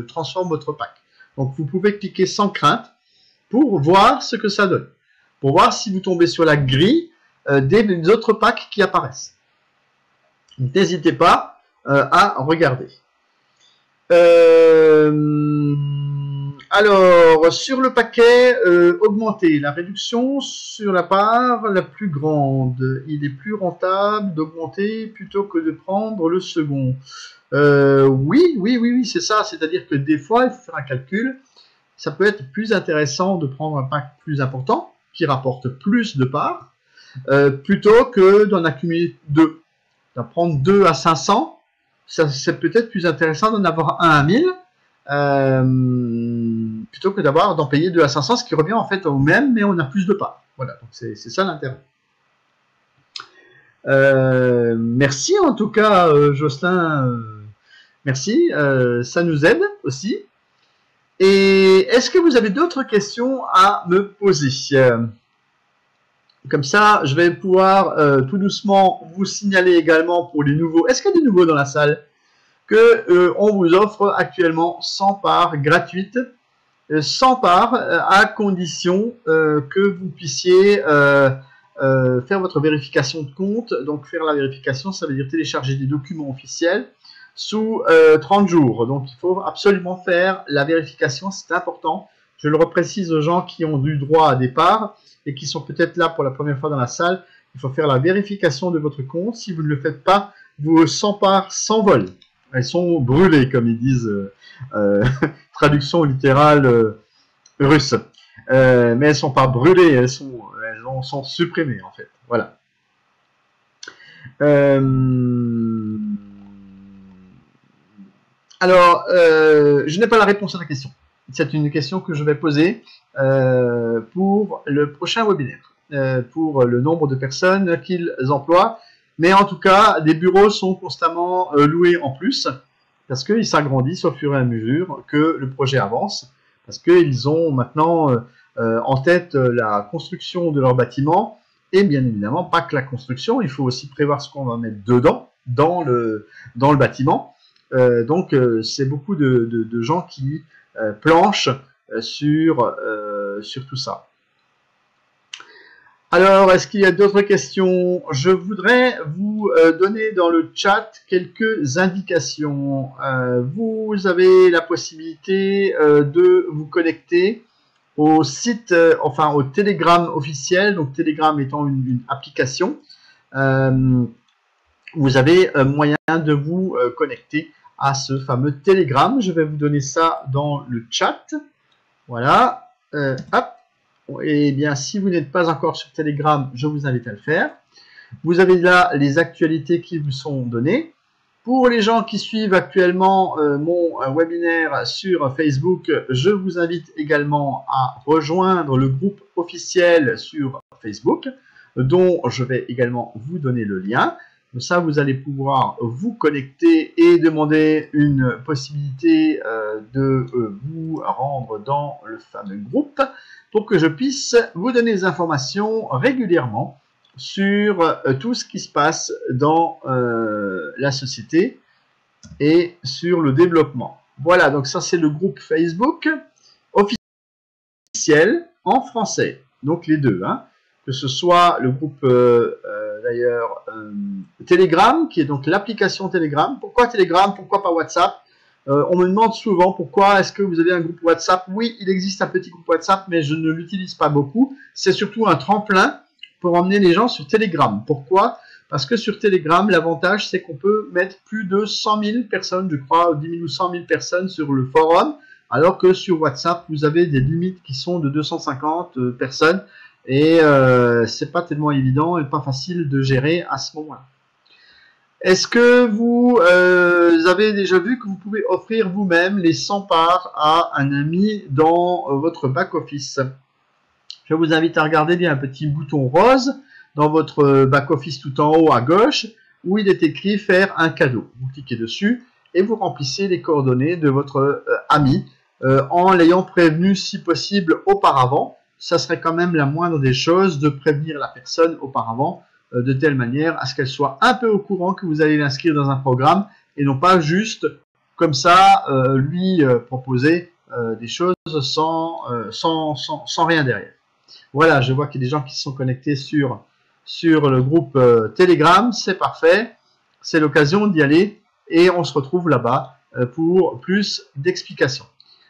Speaker 1: transforme votre pack. Donc vous pouvez cliquer sans crainte pour voir ce que ça donne. Pour voir si vous tombez sur la grille des autres packs qui apparaissent. N'hésitez pas à regarder. Alors, sur le paquet, augmenter la réduction sur la part la plus grande. Il est plus rentable d'augmenter plutôt que de prendre le second. Oui, c'est ça. C'est-à-dire que des fois, il faut faire un calcul. Ça peut être plus intéressant de prendre un pack plus important, qui rapporte plus de parts, plutôt que d'en accumuler 2. D'en prendre 2 à 500, c'est peut-être plus intéressant d'en avoir un à 1000, plutôt que d'en payer 2 à 500, ce qui revient en fait au même, mais on a plus de parts. Voilà, donc c'est ça l'intérêt. Merci en tout cas, Jocelyn. Merci, ça nous aide aussi. Et est-ce que vous avez d'autres questions à me poser? Comme ça, je vais pouvoir tout doucement vous signaler également pour les nouveaux. Est-ce qu'il y a des nouveaux dans la salle? On vous offre actuellement 100 parts gratuites, 100 parts à condition que vous puissiez faire votre vérification de compte. Donc faire la vérification, ça veut dire télécharger des documents officiels sous 30 jours. Donc il faut absolument faire la vérification, c'est important. Je le reprécise aux gens qui ont du droit à des parts et qui sont peut-être là pour la première fois dans la salle. Il faut faire la vérification de votre compte. Si vous ne le faites pas, vos 100 parts s'envolent. Elles sont brûlées, comme ils disent, traduction littérale russe. Mais elles ne sont pas brûlées, elles sont supprimées, en fait. Voilà. Alors, je n'ai pas la réponse à la question. C'est une question que je vais poser pour le prochain webinaire, pour le nombre de personnes qu'ils emploient. Mais en tout cas, des bureaux sont constamment loués en plus parce qu'ils s'agrandissent au fur et à mesure que le projet avance, parce qu'ils ont maintenant en tête la construction de leur bâtiment et bien évidemment pas que la construction, il faut aussi prévoir ce qu'on va mettre dedans, dans le bâtiment. Donc c'est beaucoup de gens qui planchent sur tout ça. Alors, est-ce qu'il y a d'autres questions? Je voudrais vous donner dans le chat quelques indications. Vous avez la possibilité de vous connecter au site, enfin au Telegram officiel, donc Telegram étant une application. Vous avez moyen de vous connecter à ce fameux Telegram. Je vais vous donner ça dans le chat. Voilà. Hop. Et bien, si vous n'êtes pas encore sur Telegram, je vous invite à le faire. Vous avez là les actualités qui vous sont données. Pour les gens qui suivent actuellement mon webinaire sur Facebook, je vous invite également à rejoindre le groupe officiel sur Facebook, dont je vais également vous donner le lien. Comme ça, vous allez pouvoir vous connecter et demander une possibilité de vous rendre dans le fameux groupe pour que je puisse vous donner des informations régulièrement sur tout ce qui se passe dans la société et sur le développement. Voilà, donc ça c'est le groupe Facebook officiel en français. Donc les deux, hein, que ce soit le groupe d'ailleurs Telegram, qui est donc l'application Telegram. Pourquoi Telegram? Pourquoi pas WhatsApp? On me demande souvent pourquoi est-ce que vous avez un groupe WhatsApp. Oui, il existe un petit groupe WhatsApp, mais je ne l'utilise pas beaucoup. C'est surtout un tremplin pour emmener les gens sur Telegram. Pourquoi? Parce que sur Telegram, l'avantage, c'est qu'on peut mettre plus de 100 000 personnes, je crois, 10 000 ou 100 000 personnes sur le forum, alors que sur WhatsApp, vous avez des limites qui sont de 250 personnes, et c'est pas tellement évident et pas facile de gérer à ce moment-là. Est-ce que vous avez déjà vu que vous pouvez offrir vous-même les 100 parts à un ami dans votre back-office? Je vous invite à regarder, il y a un petit bouton rose dans votre back-office tout en haut à gauche où il est écrit faire un cadeau. Vous cliquez dessus et vous remplissez les coordonnées de votre ami en l'ayant prévenu si possible auparavant. Ça serait quand même la moindre des choses de prévenir la personne auparavant de telle manière à ce qu'elle soit un peu au courant que vous allez l'inscrire dans un programme et non pas juste comme ça lui proposer des choses sans rien derrière. Voilà, je vois qu'il y a des gens qui sont connectés sur le groupe Telegram, c'est parfait, c'est l'occasion d'y aller et on se retrouve là-bas pour plus d'explications.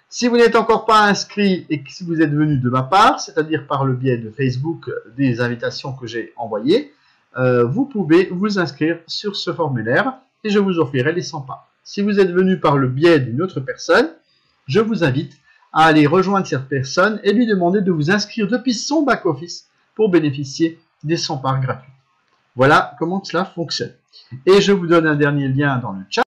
Speaker 1: Si vous n'êtes encore pas inscrit et que si vous êtes venu de ma part, c'est-à-dire par le biais de Facebook des invitations que j'ai envoyées, vous pouvez vous inscrire sur ce formulaire et je vous offrirai les 100 parts. Si vous êtes venu par le biais d'une autre personne, je vous invite à aller rejoindre cette personne et lui demander de vous inscrire depuis son back-office pour bénéficier des 100 parts gratuites. Voilà comment cela fonctionne. Et je vous donne un dernier lien dans le chat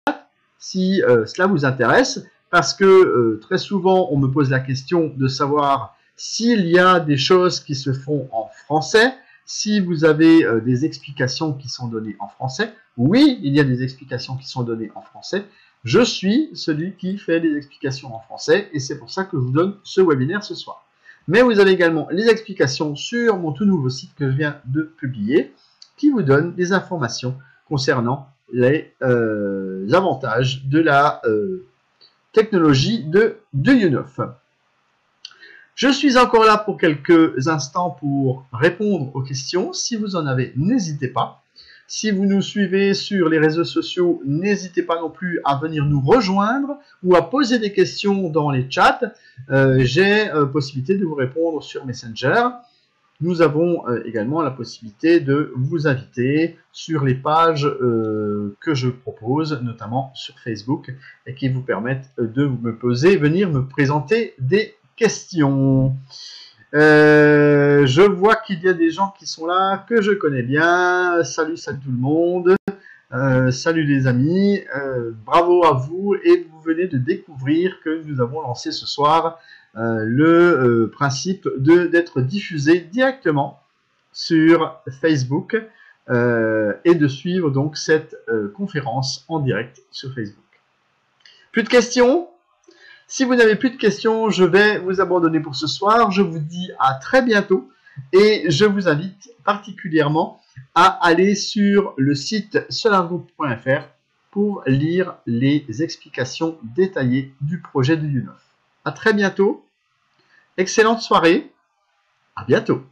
Speaker 1: si cela vous intéresse, parce que très souvent on me pose la question de savoir s'il y a des choses qui se font en français, si vous avez des explications qui sont données en français. Oui, il y a des explications qui sont données en français. Je suis celui qui fait les explications en français et c'est pour ça que je vous donne ce webinaire ce soir. Mais vous avez également les explications sur mon tout nouveau site que je viens de publier qui vous donne des informations concernant les avantages de la technologie de YouNof. Je suis encore là pour quelques instants pour répondre aux questions. Si vous en avez, n'hésitez pas. Si vous nous suivez sur les réseaux sociaux, n'hésitez pas non plus à venir nous rejoindre ou à poser des questions dans les chats. J'ai possibilité de vous répondre sur Messenger. Nous avons également la possibilité de vous inviter sur les pages que je propose, notamment sur Facebook, et qui vous permettent de me poser, venir me présenter des questions. Je vois qu'il y a des gens qui sont là, que je connais bien. Salut tout le monde. Salut les amis. Bravo à vous. Et vous venez de découvrir que nous avons lancé ce soir le principe d'être diffusé directement sur Facebook et de suivre donc cette conférence en direct sur Facebook. Plus de questions? Si vous n'avez plus de questions, je vais vous abandonner pour ce soir. Je vous dis à très bientôt et je vous invite particulièrement à aller sur le site solargroup.fr pour lire les explications détaillées du projet de YouNof. À très bientôt. Excellente soirée. À bientôt.